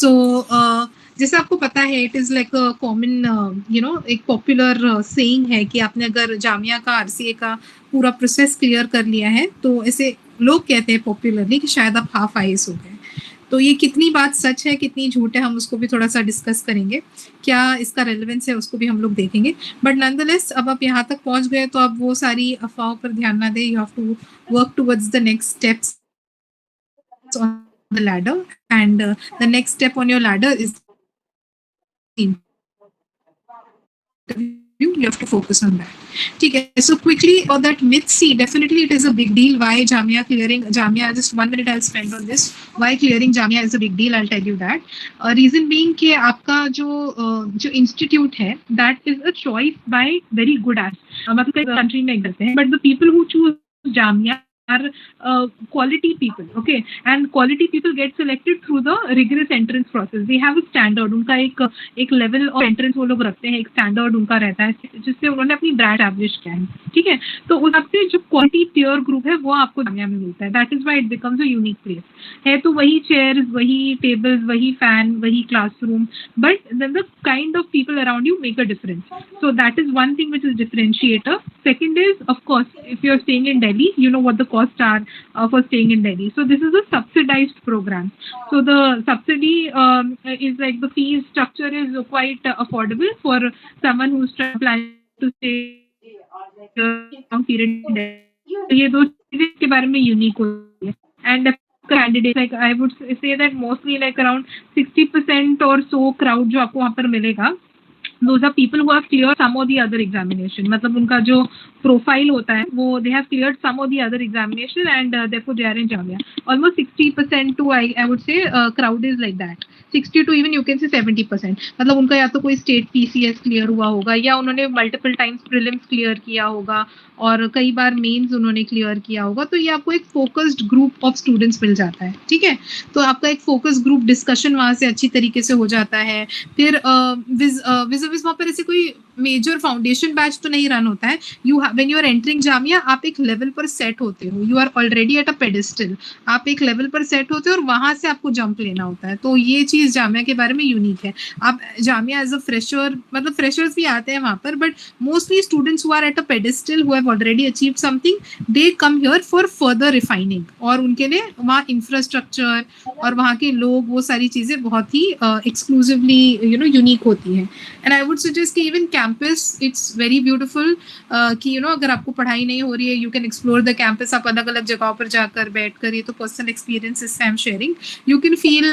सो जैसे आपको पता है it is like a common एक पॉपुलर सेइंग है कि आपने अगर जामिया का आरसीए का पूरा प्रोसेस क्लियर कर लिया है तो ऐसे लोग कहते हैं पॉपुलरली कि शायद आप हाफ आईएएस हो गए। तो ये कितनी बात सच है कितनी झूठ है हम उसको भी थोड़ा सा डिस्कस करेंगे, क्या इसका रेलेवेंस है उसको भी हम लोग देखेंगे। बट नॉनदलेस अब आप यहाँ तक पहुंच गए तो आप वो सारी अफवाहों पर ध्यान ना दें, you have to work towards the next steps on the ladder, and the next step on your ladder is you have to focus on that. ठीक है, so quickly about that myth, see definitely it is a big deal why Jamia clearing Jamia, just 1 minute I'll spend on this, why clearing Jamia is a big deal, I'll tell you that. Reason being कि आपका जो institute है that is a choice by very good मतलब कई country में करते हैं, but the people who choose Jamia are quality people, okay, and quality people get selected through the rigorous entrance process. They have a standard, उनका एक level of entrance वो लोग रखते हैं, एक standard उनका रहता है जिससे उन्होंने अपनी brand establish किया है, ठीक है। तो उस हिसाब से जो quality peer group है वो आपको जामिया में मिलता है, that is why it becomes a unique place. है तो वही chairs, वही tables, वही fan, वही classroom, but then the kind of people around you make a difference. So that is one thing which is differentiator. Second is, of course, if you're staying in Delhi, you know what the costs are for staying in Delhi. So this is a subsidized program. So the subsidy is like the fee structure is quite affordable for someone who's planning to stay a long period in Delhi. So ये दो चीजें के बारे में unique होती है. And candidates, like I would say that mostly like around 60% or so crowd जो आपको वहाँ पर मिलेगा, those are people who have cleared some or the other examination. मतलब उनका जो प्रोफाइल होता है वो they have cleared some or the other examination and therefore they are in Jamia. Almost 60% to I would say crowd is like that. 60 to even you can say 70%. मतलब उनका या तो कोई स्टेट पीसीएस क्लियर हुआ होगा या उन्होंने multiple times prelims clear किया होगा और कई बार मेंस उन्होंने क्लियर किया होगा, तो ये आपको एक फोकस्ड ग्रुप ऑफ स्टूडेंट्स मिल जाता है, ठीक है। तो आपका एक फोकस ग्रुप डिस्कशन वहाँ से अच्छी तरीके से हो जाता है। फिर वहाँ पर ऐसे कोई मेजर फाउंडेशन बैच तो नहीं रन होता है। When you are entering Jamia आप एक लेवल पर सेट होते हो, you are already at a pedestal, आप एक लेवल पर सेट होते हो और वहां से आपको जंप लेना होता है। तो ये चीज जामिया के बारे में यूनिक है। आप जामिया एज अ फ्रेशर, मतलब फ्रेशर्स भी आते हैं वहां पर, but mostly students who are at a pedestal who have already achieved something, they come here for further refining, और उनके लिए वहाँ इंफ्रास्ट्रक्चर और वहाँ के लोग वो सारी चीजें बहुत ही एक्सक्लूसिवली यूनिक होती हैं। एंड आई वुड सजेस्ट कि even campus it's very beautiful, कि अगर आपको पढ़ाई नहीं हो रही है you can explore the campus, आप अलग अलग जगहों पर जाकर बैठ कर, ये तो personal experiences I am sharing, you can feel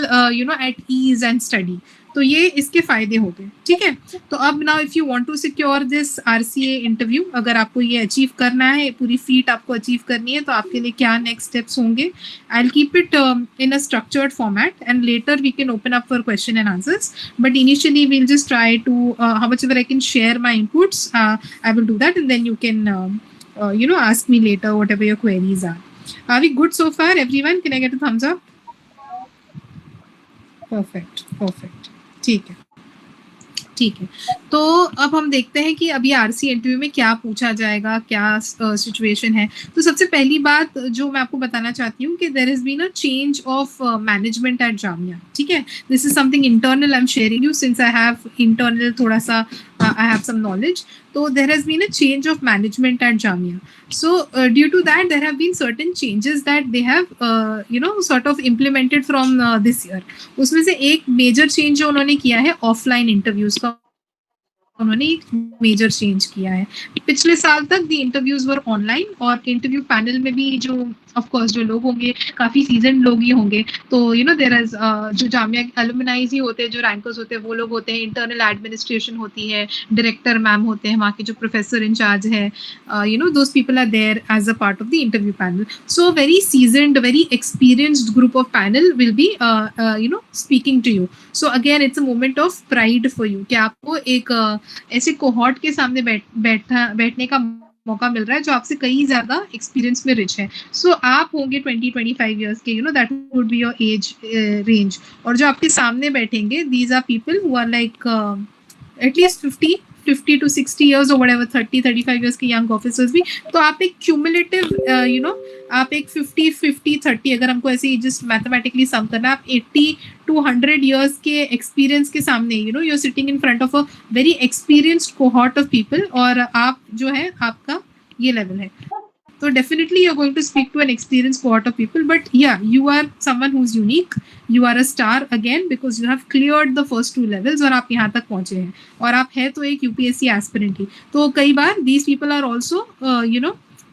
at ease and study. तो ये इसके फायदे हो गए, ठीक है। तो अब now if you want to secure this RCA interview, अगर आपको ये अचीव करना है, पूरी फीट आपको अचीव करनी है, तो आपके लिए क्या नेक्स्ट स्टेप्स होंगे, I will keep it in a structured format and later we can open up for question and answers, but initially we will just try to how much ever I can share my inputs, I will do that, and then you can ask me later whatever your queries are. Are we good so far everyone? Can I get a thumbs up? Perfect. ठीक है, ठीक है। तो अब हम देखते हैं कि अभी आरसी इंटरव्यू में क्या पूछा जाएगा, क्या सिचुएशन है। तो सबसे पहली बात जो मैं आपको बताना चाहती हूँ कि there has been a change of management at Jamia, ठीक है। This is something internal I am sharing you, since I have internal थोड़ा सा I have some knowledge. So there has been a change of management at Jamia. So due to that, there have been certain changes that they have, sort of implemented from this year. उसमें से एक major change जो उन्होंने किया है offline interviews का, उन्होंने एक मेजर चेंज किया है। पिछले साल तक दी इंटरव्यूज वर ऑनलाइन, और इंटरव्यू पैनल में भी जो ऑफ कोर्स जो लोग होंगे काफी सीजन लोग ही होंगे, तो देयर इज जो जामिया के अलुमनाइज ही होते हैं, जो रैंकर्स होते हैं वो लोग होते हैं, इंटरनल एडमिनिस्ट्रेशन होती है, डायरेक्टर मैम होते हैं, वहाँ के जो प्रोफेसर इंचार्ज है, those people are there as a part of the interview panel. So very seasoned, very experienced group of panel will be speaking to you. So again it's a moment of pride for you कि आपको एक ऐसे cohort के सामने बैठने का मौका मिल रहा है जो आपसे कहीं ज्यादा एक्सपीरियंस में रिच है। सो आप होंगे 20-25 इयर्स के, that would be your age range, और जो आपके सामने बैठेंगे these are people who are like at least 50 to 60 years or whatever, 30-35 years के young officers भी, तो आप एक cumulative आप एक 50-50-30, अगर हमको ऐसे just mathematically sum करना, आप 80 to 100 years के experience के सामने you're sitting in front of a very experienced cohort of people, और आप जो है आपका ये level है, so definitely you're going to speak to an experienced cohort of people. But yeah, you are someone who's unique, you are a star again because you have cleared the first 2 levels और आप यहाँ तक पहुंचे हैं, और आप है तो एक UPSC aspirant ही, तो कई बार these people are also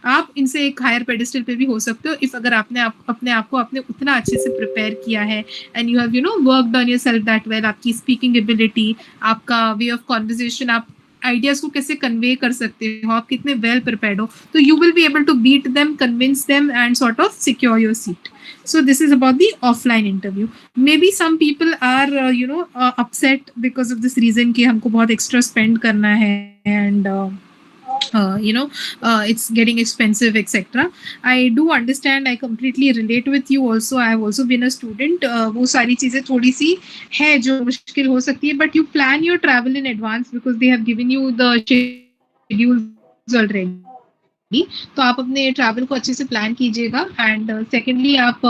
आप इनसे एक हायर पेडिस्टल पे भी हो सकते हो इफ अगर आपने अपने आप को आपने उतना अच्छे से प्रिपेयर किया है, and you have worked on yourself that well, आपकी स्पीकिंग एबिलिटी, आपका वे ऑफ कॉन्वर्सेशन, आप आइडियाज को कैसे कन्वे कर सकते हो, आप कितने वेल प्रिपेयर्ड हो, तो you will be able to beat them, convince them and sort of secure your seat. So this is about the offline interview. Maybe some people are upset because of this reason कि हमको बहुत extra spend करना है and it's getting expensive, etc. I do understand, I completely relate with you also. I have also been a student. वो सारी चीजें थोड़ी सी है जो मुश्किल हो सकती है, but you plan your travel in advance because they have given you the schedules already. तो आप अपने ट्रैवल को अच्छे से प्लान कीजिएगा. एंड सेकेंडली आप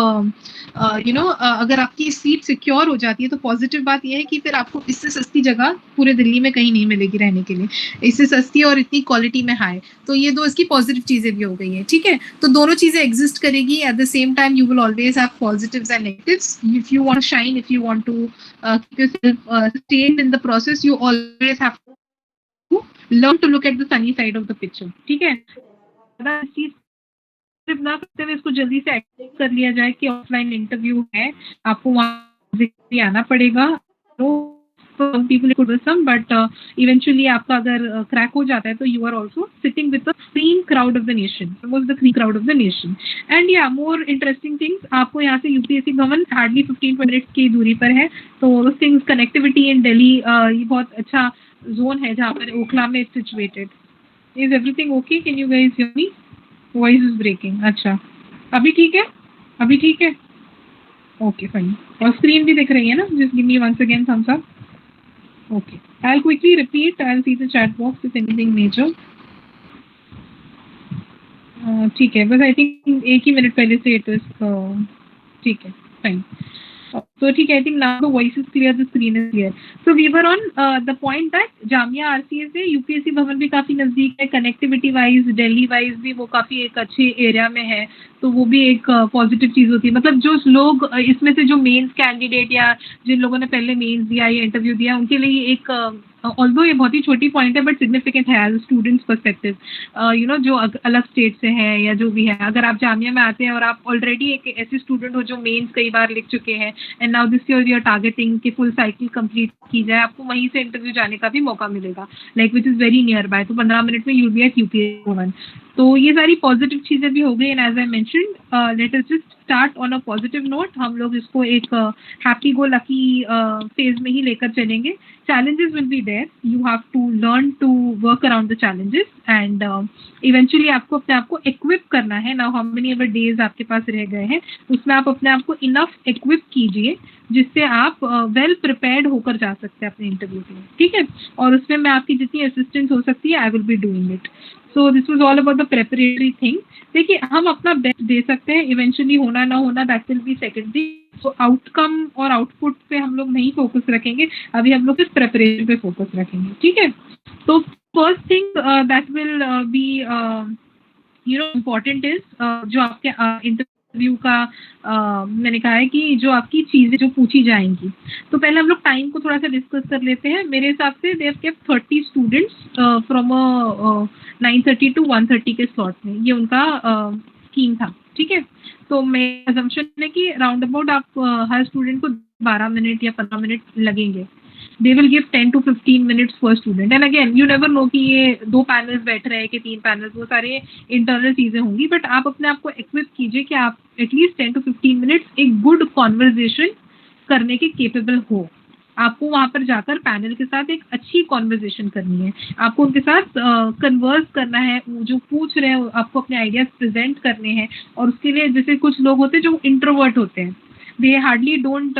अगर आपकी सीट सिक्योर हो जाती है तो पॉजिटिव बात यह है कि फिर आपको इससे सस्ती जगह पूरे दिल्ली में कहीं नहीं मिलेगी रहने के लिए, इससे सस्ती और इतनी क्वालिटी में हाई. तो ये दो इसकी पॉजिटिव चीजें भी हो गई है. ठीक है, तो दोनों चीजें एग्जिस्ट करेगी. At the same time you will always have positives and negatives. If you want to shine, if you want to keep yourself sustained in the process, you always have to learn to look at the sunny side of the picture. ठीक है, चीज सिर्फ ना करते हुए इसको जल्दी से एक्सेप्ट कर लिया जाए कि ऑफलाइन इंटरव्यू है, आपको वहां आना पड़ेगा. तो some people could do some, but eventually आपका अगर क्रैक हो जाता है तो you are also sitting with the cream crowd of the nation. Suppose the cream crowd of the nation. And yeah, more interesting things, आपको यहाँ से UPSC भवन hardly 15 minutes की दूरी पर है. तो those things, connectivity in Delhi, ये बहुत अच्छा जोन है जहाँ पर ओखला में situated. Is everything okay? Can you guys hear me? Voice is breaking. अच्छा, अभी ठीक है? अभी ठीक है? Okay, fine. और स्क्रीन भी दिख रही है ना? Just give me once again thumbs up. Okay. I'll quickly repeat. I'll see the chat box if anything major. ठीक है, बस I think एक ही मिनट पहले से it is ठीक है, fine. So ठीक है, I think now the voice is clear, the screen is clear. So we were on the point that Jamia RCA से UPSC भवन भी काफी नजदीक है, कनेक्टिविटी वाइज, दिल्ली वाइज भी वो काफी एक अच्छे एरिया में है, तो वो भी एक पॉजिटिव चीज होती है. मतलब जो लोग इसमें से जो मेंस कैंडिडेट या जिन लोगों ने पहले मेंस दिया या इंटरव्यू दिया, उनके लिए एक ऑल्दो ये बहुत ही छोटी पॉइंट है बट सिग्निफिकेंट है एज स्टूडेंट्स पर्सपेक्टिव. जो अलग स्टेट से है या जो भी है, अगर आप जामिया में आते हैं और आप ऑलरेडी एक ऐसे स्टूडेंट हो जो मेंस कई बार लिख चुके हैं and now this year you are targeting कि फुल साइकिल कंप्लीट की जाए, आपको वहीं से इंटरव्यू जाने का भी मौका मिलेगा, like which is very near by. तो 15 मिनट में यूल बी एट UPSC भवन. तो ये सारी पॉजिटिव चीजें भी हो गई. And as I mentioned, let us just start on a positive note. हम लोग इसको एक हैप्पी गो लकी फेज में ही लेकर चलेंगे. Challenges will be there. You have to learn to work around the challenges and eventually आपको अपने आप को equip करना है. Now how many ever days आपके पास रह गए हैं, उसमें आप अपने आप को enough equip कीजिए जिससे आप well prepared होकर जा सकते हैं अपने इंटरव्यू के लिए. ठीक है, और उसमें मैं आपकी जितनी असिस्टेंस हो सकती है I will be doing it. So this was all about the preparatory thing. देखिए, हम अपना बेस्ट दे सकते हैं, इवेंचुअली होना ना होना दैट विल बी सेकेंडरी. तो आउटकम और आउटपुट पे हम लोग नहीं फोकस रखेंगे, अभी हम लोग सिर्फ प्रेपरेशन पे फोकस रखेंगे. ठीक है, तो first thing that will be important is जो आपके इंटरव्यू का मैंने कहा है कि जो आपकी चीजें जो पूछी जाएंगी. तो पहले हम लोग टाइम को थोड़ा सा डिस्कस कर लेते हैं. मेरे हिसाब से they have kept 30 students from 9:30 to 1:30 के स्लॉट में, ये उनका स्कीम था. ठीक है, तो मेरा assumption है कि राउंड अबाउट आप हर स्टूडेंट को 12 मिनट या 15 मिनट लगेंगे. They will give 10 to 15 minutes per student. And again, you never know कि ये 2 पैनल्स बैठ रहे हैं कि 3 पैनल्स, वो सारे इंटरनल चीजें होंगी. बट आप अपने आप को इक्विप कीजिए कि आप एटलीस्ट 10 to 15 मिनट्स एक गुड कॉन्वर्जेशन करने के केपेबल हो. आपको वहां पर जाकर पैनल के साथ एक अच्छी कॉन्वर्जेशन करनी है, आपको उनके साथ कन्वर्स करना है, जो पूछ रहे हैं आपको अपने आइडियाज प्रेजेंट करने हैं. और उसके लिए जैसे कुछ लोग होते हैं जो इंट्रोवर्ट होते हैं, they hardly don't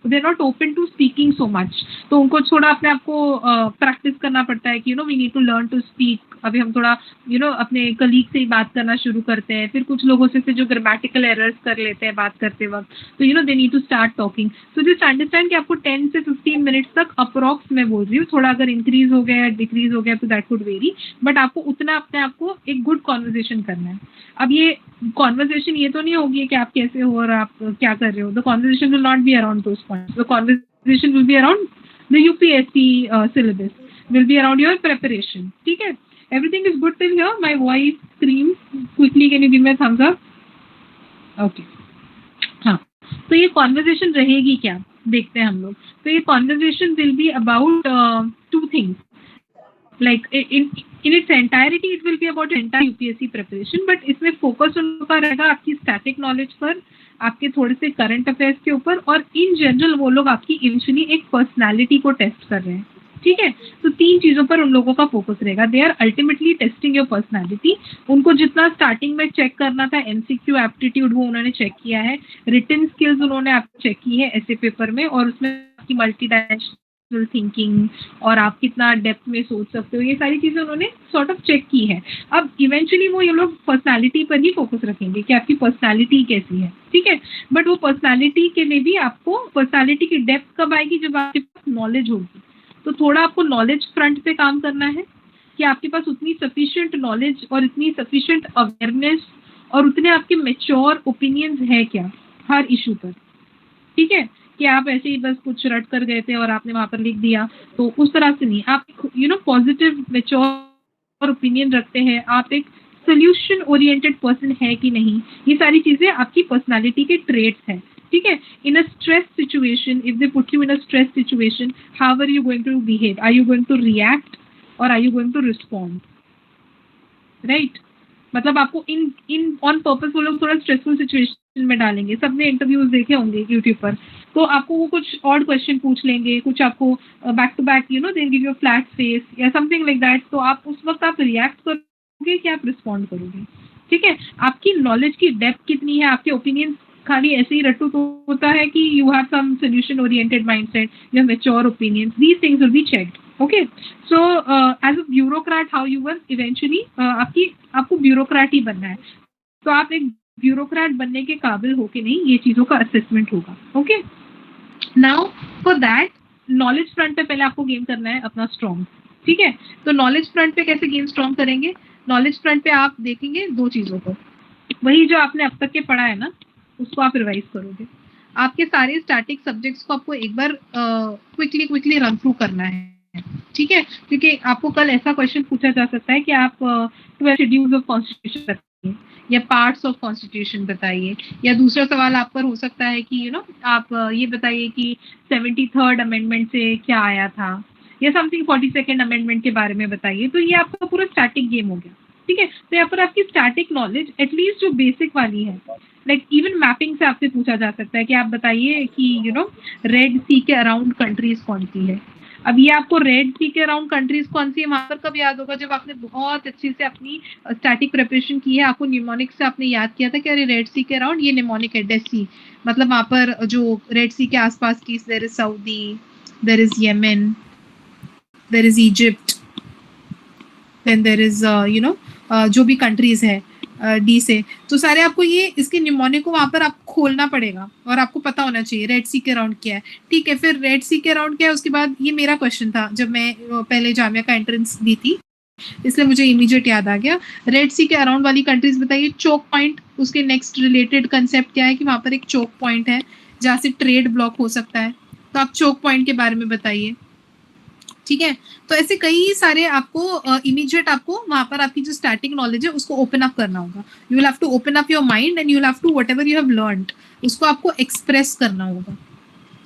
they're not open to speaking so much. तो उनको थोड़ा अपने आप को प्रैक्टिस करना पड़ता है कि we need to learn to speak. अभी हम थोड़ा अपने कलीग से ही बात करना शुरू करते हैं, फिर कुछ लोगों से जो ग्रामेटिकल एरर्स कर लेते हैं बात करते वक्त, तो they need to start talking. So just understand कि आपको 10 से 15 मिनट्स तक अप्रॉक्स मैं बोल रही हूँ, थोड़ा अगर इंक्रीज हो गया डिक्रीज हो गया तो दैट कुड वेरी, बट आपको उतना अपने आप को एक गुड कॉन्वर्जेशन करना है. अब ये कॉन्वर्जेशन ये तो नहीं होगी कि आप कैसे हो और आप क्या कर रहे हो. The conversation will not be around those points. The conversation will be around the UPSC syllabus, will be around your preparation. ठीक है, everything is good till here. My voice screams. Quickly, can you give me a thumbs up? Okay. हाँ, तो ये conversation रहेगी क्या, देखते हैं हम लोग. तो ये conversation will be about two things. Like in its entirety it will be about entire UPSC preparation, but इसमें फोकस उनका रहेगा आपकी स्टैटिक नॉलेज पर, आपके थोड़े से करंट अफेयर्स के ऊपर, और इन जनरल वो लोग आपकी इनिशियली एक पर्सनालिटी को टेस्ट कर रहे हैं. ठीक है, तो 3 चीजों पर उन लोगों का फोकस रहेगा. They are ultimately testing your personality. उनको जितना स्टार्टिंग में चेक करना था एमसीक्यू एप्टीट्यूड, वो उन्होंने चेक किया है. रिटन स्किल्स उन्होंने आपको चेक की है ऐसे पेपर में, और उसमें आपकी मल्टी डायमेंशनल थिंकिंग और आप कितना डेप्थ में सोच सकते हो, ये सारी चीजें उन्होंने सॉर्ट ऑफ चेक की है. अब इवेंचुअली वो ये लोग पर्सनालिटी पर ही फोकस रखेंगे कि आपकी पर्सनालिटी कैसी है. ठीक है, बट वो पर्सनालिटी के लिए भी आपको पर्सनालिटी की डेप्थ कब आएगी, जब आपके पास नॉलेज होगी. तो थोड़ा आपको नॉलेज फ्रंट पे काम करना है कि आपके पास उतनी सफिशिएंट नॉलेज और इतनी सफिशिएंट अवेयरनेस और उतने आपके मैच्योर ओपिनियंस है क्या हर इशू पर. ठीक है, कि आप ऐसे ही बस कुछ रट कर गए थे और आपने वहां पर लिख दिया, तो उस तरह से नहीं. आप पॉजिटिव मैच्योर ओपिनियन रखते हैं, आप एक सोल्यूशन ओरिएंटेड पर्सन है कि नहीं, ये सारी चीजें आपकी पर्सनालिटी के ट्रेट्स हैं. ठीक है, in a stress situation, if they put you in a stress situation, how are you going to behave? Are you going to react और are you going to respond? Right, मतलब आपको in on purpose वो लोग थोड़ा stressful situation में डालेंगे. सबने interviews देखे होंगे यूट्यूब पर, तो आपको वो कुछ ऑड क्वेश्चन पूछ लेंगे, कुछ आपको back to back they give you flat face या समथिंग लाइक दैट. तो आप उस वक्त आप रिएक्ट करोगे कि आप रिस्पॉन्ड करोगे. ठीक है, आपकी नॉलेज की डेप्थ कितनी है, आपके ओपिनियन खाली ऐसे ही रट्टू तो होता है कि you have some solution oriented mindset, you have mature opinions. These things will be checked. Okay, so as a bureaucrat how you work eventually, आपको ब्यूरोक्रेट ही बनना है. तो आप एक ब्यूरोक्रेट बनने के काबिल हो कि नहीं, ये चीजों का असेसमेंट होगा. Okay, now for that knowledge front पे पहले आपको गेम करना है अपना स्ट्रॉन्ग. ठीक है, तो नॉलेज फ्रंट पे कैसे गेम स्ट्रॉन्ग करेंगे? नॉलेज फ्रंट पे आप देखेंगे 2 चीजों को. वही जो आपने अब तक के पढ़ा है ना, उसको आप रिवाइज करोगे. आपके सारे स्टैटिक सब्जेक्ट्स को आपको एक बार क्विकली रन थ्रू करना है. ठीक है, क्योंकि आपको कल ऐसा क्वेश्चन पूछा जा सकता है कि आप 12 शेड्यूल्स ऑफ कॉन्स्टिट्यूशन बताइए या पार्ट्स ऑफ कॉन्स्टिट्यूशन बताइए, या दूसरा सवाल आप पर हो सकता है कि आप ये बताइए कि 73rd अमेंडमेंट से क्या आया था, या समथिंग 42nd अमेंडमेंट के बारे में बताइए. तो ये आपका पूरा स्टैटिक गेम हो गया. ठीक है, तो यहाँ पर आपकी स्टैटिक नॉलेज एटलीस्ट जो बेसिक वाली है, लाइक इवन मैपिंग से आपसे पूछा जा सकता है कि आप बताइए कि रेड सी के अराउंड कंट्रीज कौन सी है. अब ये आपको रेड सी के अराउंड कंट्रीज कौन सी है वहां पर कब याद होगा? जब आपने बहुत अच्छे से अपनी स्टैटिक प्रिपरेशन की है, आपको न्यूमोनिक से आपने याद किया था कि अरे रेड सी के अराउंड ये निमोनिक है, डेड सी, मतलब वहां पर जो रेड सी के आसपास की, there is Saudi, there is Yemen, there is Egypt, then there is जो भी कंट्रीज है डी से, तो सारे आपको ये इसके निमोनिक को वहां पर आपको खोलना पड़ेगा और आपको पता होना चाहिए रेड सी के अराउंड क्या है. ठीक है, फिर रेड सी के अराउंड क्या है, उसके बाद ये मेरा क्वेश्चन था जब मैं पहले जामिया का एंट्रेंस दी थी, इसलिए मुझे इमीडिएट याद आ गया. रेड सी के अराउंड वाली कंट्रीज बताइए. चोक पॉइंट, उसके नेक्स्ट रिलेटेड कंसेप्ट क्या है कि वहां पर एक चोक पॉइंट है जहाँ से ट्रेड ब्लॉक हो सकता है, तो आप चोक पॉइंट के बारे में बताइए. ठीक है, तो ऐसे कई सारे आपको इमीडिएट आपको वहां पर आपकी जो स्टैटिक नॉलेज है उसको ओपन अप करना होगा. You will have to open up your mind and you will have to whatever you have learned उसको आपको एक्सप्रेस करना होगा.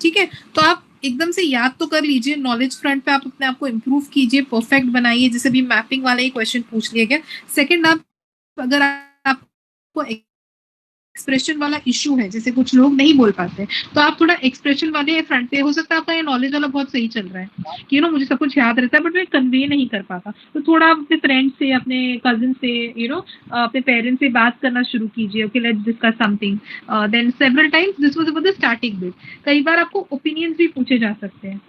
ठीक है, तो आप एकदम से याद तो कर लीजिए. नॉलेज फ्रंट पे आप अपने आप को इम्प्रूव कीजिए, परफेक्ट बनाइए, जैसे भी मैपिंग वाला ही क्वेश्चन पूछ लिया गया. सेकंड, आप अगर आपको एक्सप्रेशन वाला इशू है, जैसे कुछ लोग नहीं बोल पाते, तो आप थोड़ा एक्सप्रेशन वाले फ्रंट पे, हो सकता है आपका ये नॉलेज वाला बहुत सही चल रहा है कि मुझे सब कुछ याद रहता है बट मैं कन्वे नहीं कर पाता, तो थोड़ा आप अपने फ्रेंड से, अपने कजिन से, अपने पेरेंट्स से बात करना शुरू कीजिए, okay let's discuss something, then several times this was about the starting bit. कई बार आपको ओपिनियंस भी पूछे जा सकते हैं,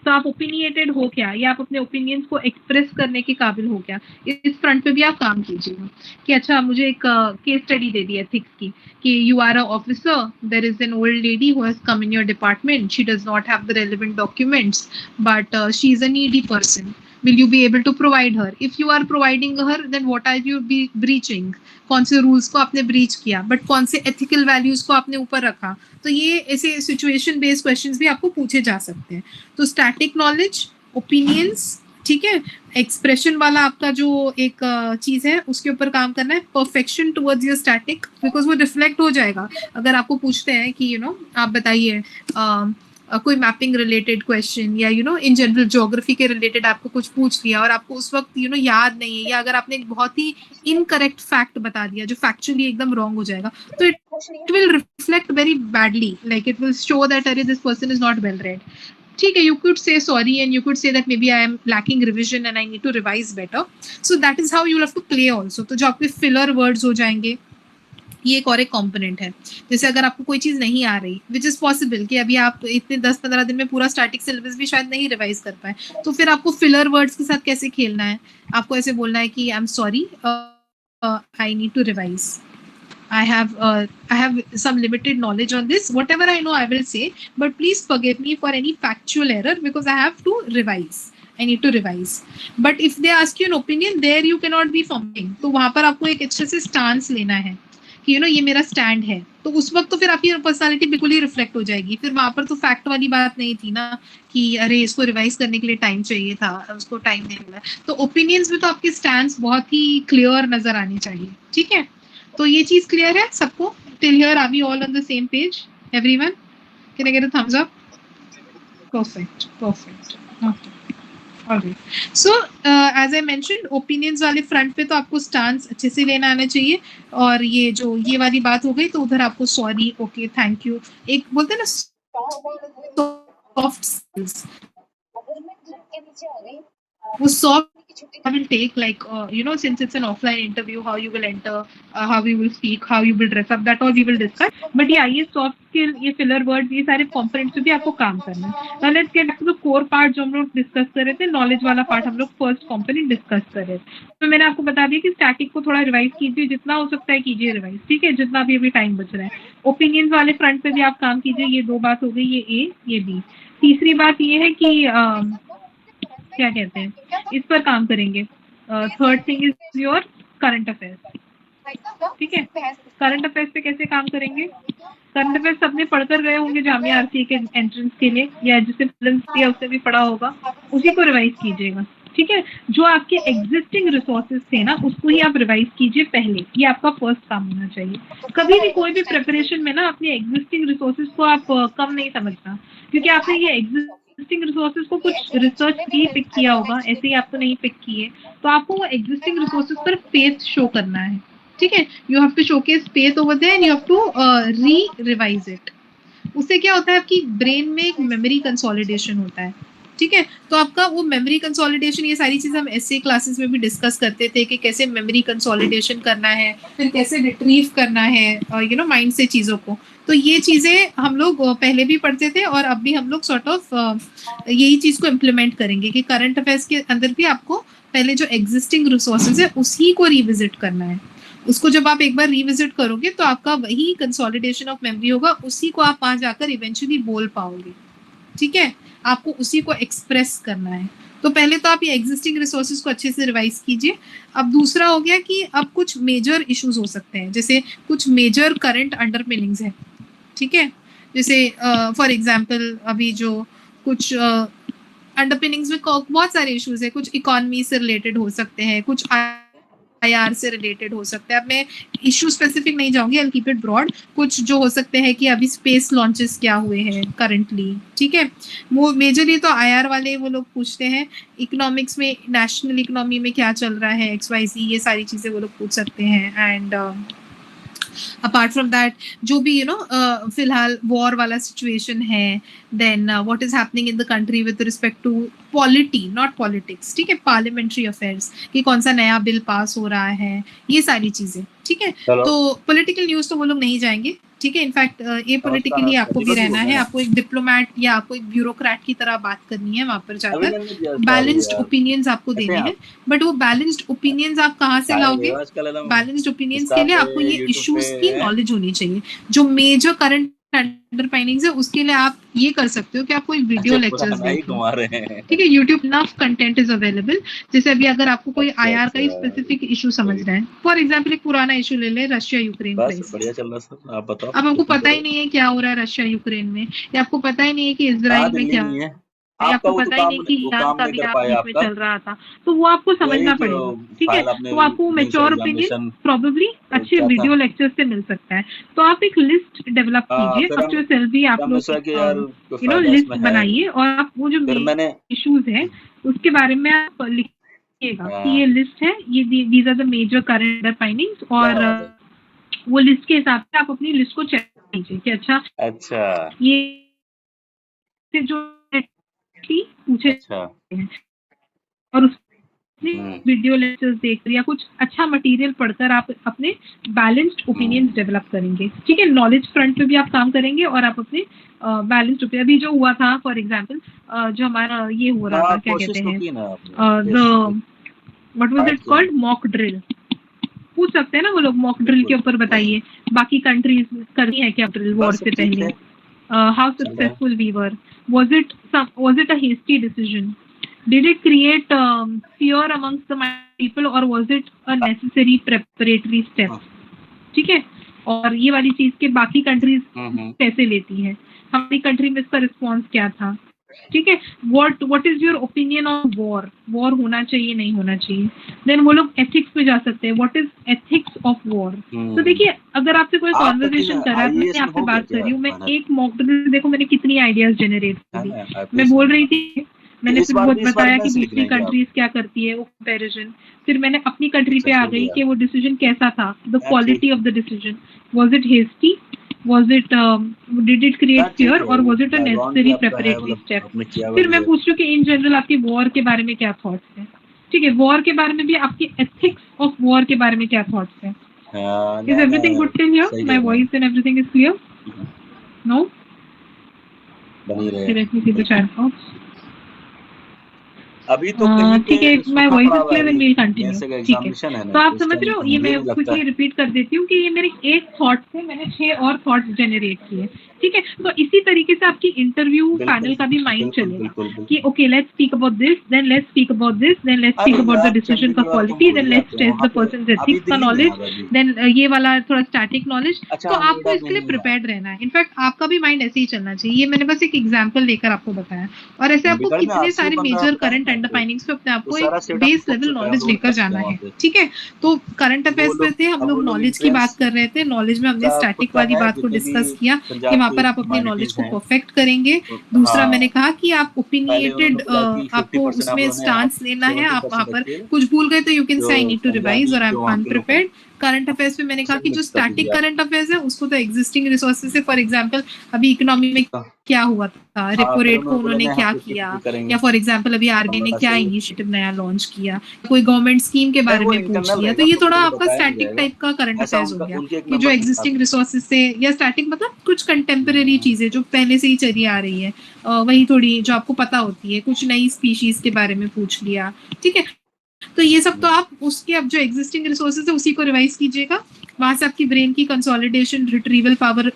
तो आप ओपिनिएटेड हो क्या, या आप अपने ओपिनियंस को एक्सप्रेस करने के काबिल हो क्या, इस फ्रंट पे भी आप काम कीजिएगा कि अच्छा मुझे एक केस स्टडी दे दी एथिक्स की कि you are a officer, there is an old lady who has come in your department, she does not have the relevant documents but she is a needy person, will you be able to provide her? If you are providing her, then what are you be breaching? कौन से rules को आपने breach किया, but कौन से ethical values को आपने ऊपर रखा, तो ये ऐसे सिचुएशन बेस्ड क्वेश्चंस भी आपको पूछे जा सकते हैं। तो स्टैटिक नॉलेज, ओपिनियंस, ठीक है, एक्सप्रेशन वाला आपका जो एक चीज है उसके ऊपर काम करना है, perfection towards your static, because वो रिफ्लेक्ट हो जाएगा अगर आपको पूछते हैं कि आप बताइए कोई मैपिंग रिलेटेड क्वेश्चन, या इन जनरल ज्योग्राफी के रिलेटेड आपको कुछ पूछ लिया और आपको उस वक्त याद नहीं है, या अगर आपने एक बहुत ही इनकरेक्ट फैक्ट बता दिया जो फैक्चुअली एकदम रॉन्ग हो जाएगा, तो it will reflect very badly, like it will show that अरे this person is not well read. ठीक है, you could say sorry and you could say that maybe I am lacking revision and I need to revise better, so that is how you will have to play also। तो जो आपके filler words हो जाएंगे, ये एक और एक component है। जैसे अगर आपको कोई चीज नहीं आ रही, विच इज पॉसिबल कि अभी आप इतने 10-15 दिन में पूरा स्टैटिक सिलेबस भी शायद नहीं रिवाइज कर पाए, तो फिर आपको फिलर वर्ड्स के साथ कैसे खेलना है, आपको ऐसे बोलना है कि I am sorry, I need to revise, I have some limited knowledge on this. Whatever I know, I will say. But please forgive me for any factual error because I have to revise. I need to revise. But if they ask you an opinion, there you cannot be fumbling. तो वहाँ पर आपको एक अच्छे से stance लेना है कि ये मेरा स्टैंड है, तो उस वक्त तो फिर आपकी पर्सनालिटी बिल्कुल ही रिफ्लेक्ट हो जाएगी। फिर वहां पर तो फैक्ट वाली बात नहीं थी ना कि अरे इसको रिवाइज करने के लिए टाइम चाहिए था, उसको टाइम नहीं मिला। तो ओपिनियंस में तो आपके स्टैंड्स बहुत ही क्लियर नजर आनी चाहिए, ठीक है। तो ये चीज क्लियर है सबको? Till here are we all on the same page? Everyone can I get a thumbs up? Perfect, perfect, okay, alright. So as I mentioned, opinions वाले फ्रंट पे तो आपको स्टांस अच्छे से लेना आना चाहिए, और ये वाली बात हो गई, तो उधर आपको सॉरी, ओके, थैंक यू, एक बोलते हैं ना सॉफ्ट स्किल्स, वो soft will take, like since it's an offline interview, how you will enter, how you will speak, how you will dress up, that all we will discuss, but yeah, ये soft skill, ये filler words, ये सारे components पे भी आपको काम करना है। Now let's get back to the core part जो हम लोग डिस्कस कर रहे थे, नॉलेज वाला पार्ट हम लोग फर्स्ट कंपोनेंट डिस्कस कर रहे थे। तो मैंने आपको बता दिया कि स्टैटिक को थोड़ा रिवाइज कीजिए, जितना हो सकता है कीजिए रिवाइज, ठीक है, जितना भी अभी टाइम बच रहा है। ओपिनियंस वाले फ्रंट पे भी आप काम कीजिए, ये 2 बात हो गई, ये ए, ये बी। तीसरी बात ये है कि क्या कहते हैं, इस पर काम करेंगे। Third thing is your current affairs, ठीक है। करंट अफेयर्स पे कैसे काम करेंगे? करंट अफेयर्स सबने पढ़कर गए होंगे जामिया आरसीए के एंट्रेंस के लिए, या जिसे प्रीलिम्स दिया उसने भी पढ़ा होगा, उसी को रिवाइज कीजिएगा, ठीक है। जो आपके एग्जिस्टिंग रिसोर्सेज थे ना, उसको ही आप रिवाइज कीजिए पहले, ये आपका फर्स्ट काम होना चाहिए। कभी भी कोई भी प्रिपरेशन में ना अपने एग्जिस्टिंग रिसोर्सेज को आप कम नहीं समझना, क्योंकि आपने ये एग्जिस्टिंग रिसोर्सेज को कुछ रिसर्च भी पिक किया होगा, ऐसे ही आप तो नहीं पिक किए, तो आपको वो एग्जिस्टिंग रिसोर्सेज पर फेथ शो करना है, ठीक है। You have to showcase faith over there and you have to revise it. उससे क्या होता है, आपकी ब्रेन में एक मेमोरी कंसोलिडेशन होता है, ठीक है। तो आपका वो मेमोरी कंसोलिडेशन, ये सारी चीजें हम ऐसे क्लासेस में भी डिस्कस करते थे कि कैसे मेमोरी कंसोलिडेशन करना है, फिर कैसे रिट्रीव करना है माइंड से चीजों को। तो ये चीजें हम लोग पहले भी पढ़ते थे, और अब भी हम लोग सॉर्ट ऑफ यही चीज को इम्प्लीमेंट करेंगे कि करंट अफेयर्स के अंदर भी आपको पहले जो एग्जिस्टिंग रिसोर्सेज है उसी को रिविजिट करना है। उसको जब आप एक बार रिविजिट करोगे तो आपका वही कंसोलिडेशन ऑफ मेमोरी होगा, उसी को आप वहां जाकर इवेंचुअली बोल पाओगे, ठीक है। आपको उसी को एक्सप्रेस करना है। तो पहले तो आप ये एग्जिस्टिंग रिसोर्सेज को अच्छे से रिवाइज कीजिए। अब दूसरा हो गया कि अब कुछ मेजर इश्यूज हो सकते हैं, जैसे कुछ मेजर करंट अंडरपिनिंग्स है, ठीक है। जैसे फॉर एग्जाम्पल अभी जो कुछ अंडरपिनिंग्स में बहुत सारे इश्यूज है, कुछ इकोनॉमी से रिलेटेड हो सकते हैं, कुछ आईआर से रिलेटेड हो सकता है। अब मैं इशू स्पेसिफिक नहीं जाऊंगी, आई कीप इट ब्रॉड। कुछ जो हो सकते हैं कि अभी स्पेस लॉन्चेस क्या हुए हैं करंटली, ठीक है। वो मेजरली तो आईआर वाले वो लोग पूछते हैं। इकोनॉमिक्स में नेशनल इकोनॉमी में क्या चल रहा है, XYZ, ये सारी चीजें वो लोग पूछ सकते हैं। एंड अपार्ट फ्रॉम दैट जो भी फिलहाल वॉर वाला सिचुएशन है, then what is happening in the country with respect to polity, not politics, ठीक है, पार्लियामेंट्री अफेयर्स, कि कौन सा नया बिल पास हो रहा है, ये सारी चीजें, ठीक है। तो पॉलिटिकल न्यूज तो वो लोग नहीं जाएंगे, ठीक है। इनफैक्ट ये पॉलिटिकली आपको भी रहना है, आपको एक डिप्लोमेट या आपको एक ब्यूरोक्रेट की तरह बात करनी है वहां पर जाकर, बैलेंस्ड ओपिनियंस आपको देने हैं। बट वो बैलेंस्ड ओपिनियंस आप कहाँ से लाओगे? बैलेंस्ड ओपिनियंस के लिए आपको ये इश्यूज की नॉलेज होनी चाहिए। जो मेजर करंट अंडरपाइनिंग्स है उसके लिए आप ये कर सकते हो कि आप कोई वीडियो लेक्चर्स देख लो, ठीक है। YouTube enough content is available. जैसे अभी अगर आपको कोई आईआर का स्पेसिफिक इशू समझ रहा है, फॉर एग्जांपल एक पुराना इशू ले ले, रशिया यूक्रेन क्राइसिस। बढ़िया चल रहा सर, आप बताओ। अब हमको पता ही नहीं है क्या हो रहा है रशिया यूक्रेन में, या आपको पता ही नहीं है कि इजराइल में क्या है, आपको पता ही नहीं कि ईरान का भी आप बीच में चल रहा था, तो वो आपको समझना पड़ेगा, ठीक है। तो आपको मेच्योर ओपिनियन प्रोबेबली अच्छे वीडियो लेक्चर से मिल सकता है। तो आप एक लिस्ट डेवलप कीजिए, अप टू सेल्फ भी आप लोग लिस्ट बनाइए, और आप वो जो इश्यूज है उसके बारे में आप लिखिएगा कि ये लिस्ट है, ये these are the major current underpinnings, और वो लिस्ट के हिसाब से आप अपनी लिस्ट को चेक कीजिए कि अच्छा ये जो पूछे और उस वीडियो लेक्चर्स देखकर या कुछ अच्छा मटेरियल पढ़कर आप अपने बैलेंस्ड ओपिनियंस डेवलप करेंगे, ठीक है। नॉलेज फ्रंट पे भी आप काम करेंगे और आप अपने बैलेंस्ड ओपिनियन, अभी जो हुआ था फॉर एग्जांपल जो हमारा ये हो रहा था, क्या कहते हैं, what was it called, mock drill, पूछ सकते हैं ना वो लोग, मॉक ड्रिल के ऊपर बताइए बाकी कंट्रीज करनी है क्या ड्रिल वॉर से पहले, how successful we were, was it a hasty decision, did it create fear amongst the people, or was it a necessary preparatory step, ठीक है। और ये वाली चीज के बाकी कंट्रीज कैसे लेती है, हमारी कंट्री में इसका रिस्पॉन्स क्या था, ठीक है। What is your opinion on war, war होना चाहिए नहीं होना चाहिए। देन वो लोग एथिक्स पे जा सकते हैं, what is ethics of war. तो देखिए अगर आपसे कोई कॉन्वर्सेशन कर रहा है, मैं आपसे बात कर रही हूँ, मैं एक मॉक ड्रिल, देखो मैंने कितनी आइडियाज जनरेट की, मैं बोल रही थी, मैंने फिर बहुत बताया कि दूसरी कंट्रीज क्या करती है, वो कंपैरिजन, फिर मैंने अपनी कंट्री पे आ गई कि वो डिसीजन कैसा था, the quality of the decision, was it hasty, was it did it create fear, or was it a necessary preparatory step। फिर मैं पूछ रही हूँ कि इन जनरल आपकी वॉर के बारे में क्या थॉट्स हैं, ठीक है। वॉर के बारे में भी आपकी एथिक्स ऑफ वॉर के बारे में क्या थॉट्स हैं। Is everything good till here, my voice and everything is clear, no, let me see the chat box. अभी तो ठीक है, मैं voice is clear and will continue, ठीक है। तो आप समझ रहे हो, ये मैं क्विकली रिपीट कर देती हूँ कि ये मेरे एक थॉट से मैंने 6 और थॉट्स जनरेट किए, ठीक है। तो इसी तरीके से आपकी इंटरव्यू पैनल का भी माइंड चलेगा कि okay let's speak about this, then let's speak about this, then let's speak about the decision का quality, then let's test the person's ethics का नॉलेज, देन ये वाला थोड़ा स्टैटिक नॉलेज। तो आपको इसके लिए प्रिपेयर्ड रहना है। इनफैक्ट आपका भी माइंड ऐसे ही चलना चाहिए। ये मैंने बस एक एग्जांपल लेकर आपको बताया, और ऐसे आपको कितने सारे मेजर करंट अंडरपाइनिंग्स पे अपने आपको एक बेस लेवल नॉलेज लेकर जाना है, ठीक है। तो करंट अफेयर्स में थे हम लोग, नॉलेज की बात कर रहे थे, नॉलेज में हमने स्टैटिक वाली बात को डिस्कस किया कि वहां पर आप अपनी नॉलेज को परफेक्ट करेंगे। दूसरा मैंने कहा कि आप ओपिनियटेड, आपको उसमें स्टांस लेना है, आप वहां पर कुछ भूल गए तो यू कैन से आई नीड टू रिवाइज और आई एम अनप्रिपेयर्ड। करंट अफेयर्स में मैंने कहा कि जो स्टैटिक करंट अफेयर्स है उसको तो एग्जिस्टिंग रिसोर्सेज से, फॉर एग्जांपल अभी इकोनॉमी में क्या हुआ था, रेपो रेट को उन्होंने क्या किया, या फॉर एग्जांपल अभी आरबीआई ने क्या इनिशिएटिव नया लॉन्च किया, कोई गवर्नमेंट स्कीम के बारे में पूछ लिया, तो ये थोड़ा आपका स्टैटिक टाइप का करंट अफेयर्स हो गया कि जो एग्जिस्टिंग रिसोर्सेज से, या स्टैटिक मतलब कुछ कंटेम्पररी चीजें जो पहले से ही चली आ रही है, वही थोड़ी जो आपको पता होती है, कुछ नई स्पीशीज के बारे में पूछ लिया, ठीक है। तो ये सब तो आप उसके, अब जो एग्जिस्टिंग रिसोर्सेज है उसी को रिवाइज कीजिएगा, वहां से आपकी ब्रेन की कंसोलिडेशन, रिट्रीवल पावर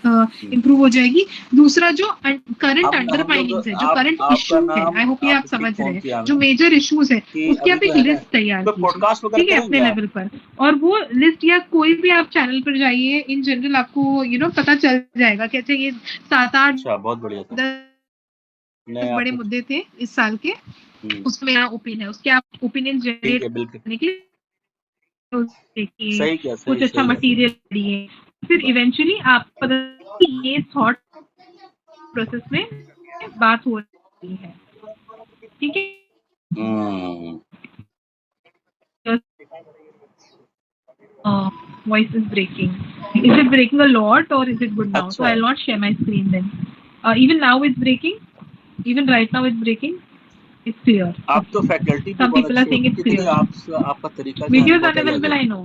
इंप्रूव हो जाएगी। दूसरा जो करंट अंडरमाइनिंग्स है, जो करंट इशू है, आई होप ये आप समझ रहे हैं, जो मेजर इश्यूज है उसकी आप एक लिस्ट तैयार कीजिए, ठीक है, अपने लेवल पर। और वो लिस्ट, या कोई भी आप चैनल पर जाइए, इन जनरल आपको पता चल जाएगा कि अच्छा ये 7-8 बहुत बढ़िया 10 बड़े मुद्दे थे इस साल के, उसमें मेरा ओपिनियन है, उसके आप ओपिनियन जनरेट करने के देखिए, कुछ अच्छा मटेरियल पढ़िए, फिर इवेंचुअली आप ये थॉट प्रोसेस में बात हो रही है, ठीक है। Voice is breaking. Is it breaking a lot or is it good now? So अच्छा I'll not share my screen then. Even now it's breaking. Even right now it's breaking. It's clear. आप तो Okay. Faculty भी Some बहुत people are अच्छी saying होती it's है, क्योंकि clear. आपका तरीका जो है ना Videos बहुत अलग unavailable, है I know.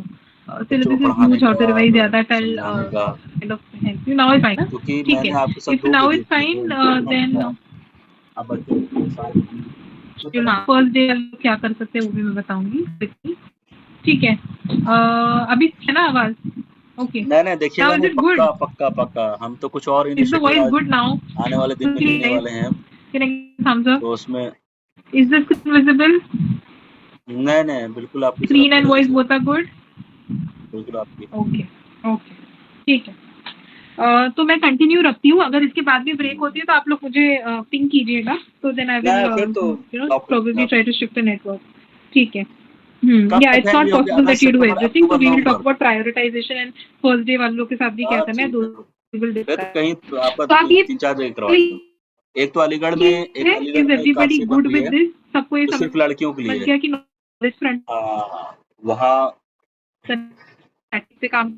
बच्चों को Syllabus is पढ़ाने huge out का otherwise और yeah, that I'll समझाने का, kind of help you. Now it's fine. Huh? क्योंकि ठीक मैंने है. आपके साथ If 2 now वीडियो it's किए fine, थे, इम्प्रूवमेंट then का। आप बच्चों को सारी जो you तरह know, first day क्या कर सकते हैं वो भी मैं बताऊंगी. ठीक है. अभी है ना आवाज? Okay. नहीं Now देखिएगा, is नहीं it good? पक्का पक्का पक्का, हम तो कुछ और Is the इनिशिएटिव voice आज good now? आने वाले दिन में लेने Please, वाले हैं हम, can I get thumbs up? तो उसमें Is the screen visible? नहीं बिल्कुल आपकी Screen तरफ and voice से, both are good? बिल्कुल आपकी। Okay. Okay. ठीक है. तो मैं कंटिन्यू रखती हूँ. अगर इसके बाद भी ब्रेक होती है तो आप लोग मुझे पिंग कीजिएगा. तो देन आई विल नहीं फिर तो ब्लॉक कर देंगे probably आप। try to shift the network. ठीक है. कब Yeah, तक it's है not ये? हो गया possible August, that you do September, everything. So October, we will talk November. about prioritization and first day वालों के साथ भी क्या करना है. ठीक है, those we will फिर discuss. कहीं तो आपका तो आप ये 3-4 जगह करवा दूंगा। एक तो अलीगढ़ में, एक है. अलीगढ़ Is में एक everybody काशी बन good रही with है, this? सबको ये जो सिर्फ लड़कियों के समझ लिए है। गया कि knowledge front वहाँ पे काम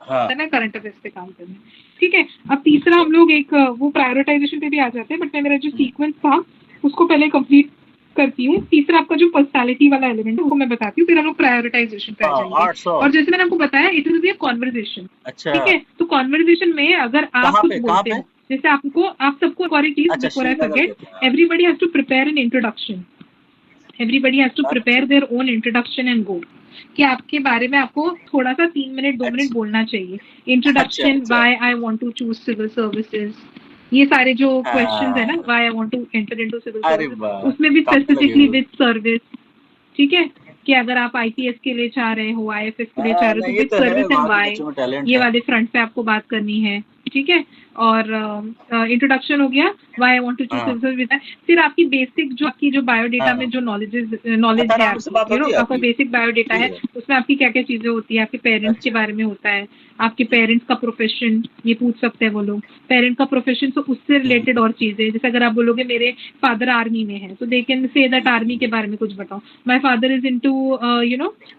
हाँ करना है, करंट अफेयर्स पे काम करना है. ठीक है. अब तीसरा हम लोग एक वो प्रायोरिटाइजेशन पे भी आ जाते हैं, बट मैं मेरा जो सीक्वेंस था उसको पहले कंप्लीट करती हूँ. तीसरा आपका जो पर्सनालिटी वाला एलिमेंट है वो मैं बताती हूँ, फिर हम लोग प्रायोरिटाइजेशन पे आ जाएंगे. 800। और जैसे मैंने आपको बताया, it will be a conversation. अच्छा ठीक है. तो कॉन्वर्सेशन में अगर आप कहाँ कुछ पे बोलते हो, जैसे आप सबको एक और एक चीज अच्छा बिफोर आई श्रीनगर फॉरगेट, देते हैं। everybody has to prepare an introduction. Everybody has to prepare their own introduction and go. कि आपके बारे में आपको थोड़ा सा 3 मिनट 2 मिनट बोलना चाहिए. Introduction, why I want to choose civil services, ये सारे जो क्वेश्चंस है ना, why I want to enter into civil अरे सर्विसेज, वाह, उसमें भी काफी लगे स्पेसिफिकली हुए। With service. ठीक है. कि अगर आप आईपीएस के लिए चाह रहे हो, आईएफएस के लिए चाह रहे हो, नहीं तो ये विद तो है, सर्विस एंड वहाँ के व्हाई, बच्चों में टैलेंट ये है। वाले फ्रंट पे आपको बात करनी है. ठीक है. और इंट्रोडक्शन हो गया, why I want to choose civil service. फिर आपकी बेसिक जो आपकी जो बायोडेटा में जो नॉलेज है आपकी, आपका बेसिक बायोडेटा है, उसमें आपकी क्या क्या चीजें होती है, आपके पेरेंट्स के बारे में होता है, आपके पेरेंट्स का प्रोफेशन, ये पूछ सकते हैं वो लोग. पेरेंट का प्रोफेशन, तो उससे रिलेटेड और चीजें, जैसे अगर आप बोलोगे मेरे फादर आर्मी में है, तो they can say that army के बारे में कुछ बताओ. My father is into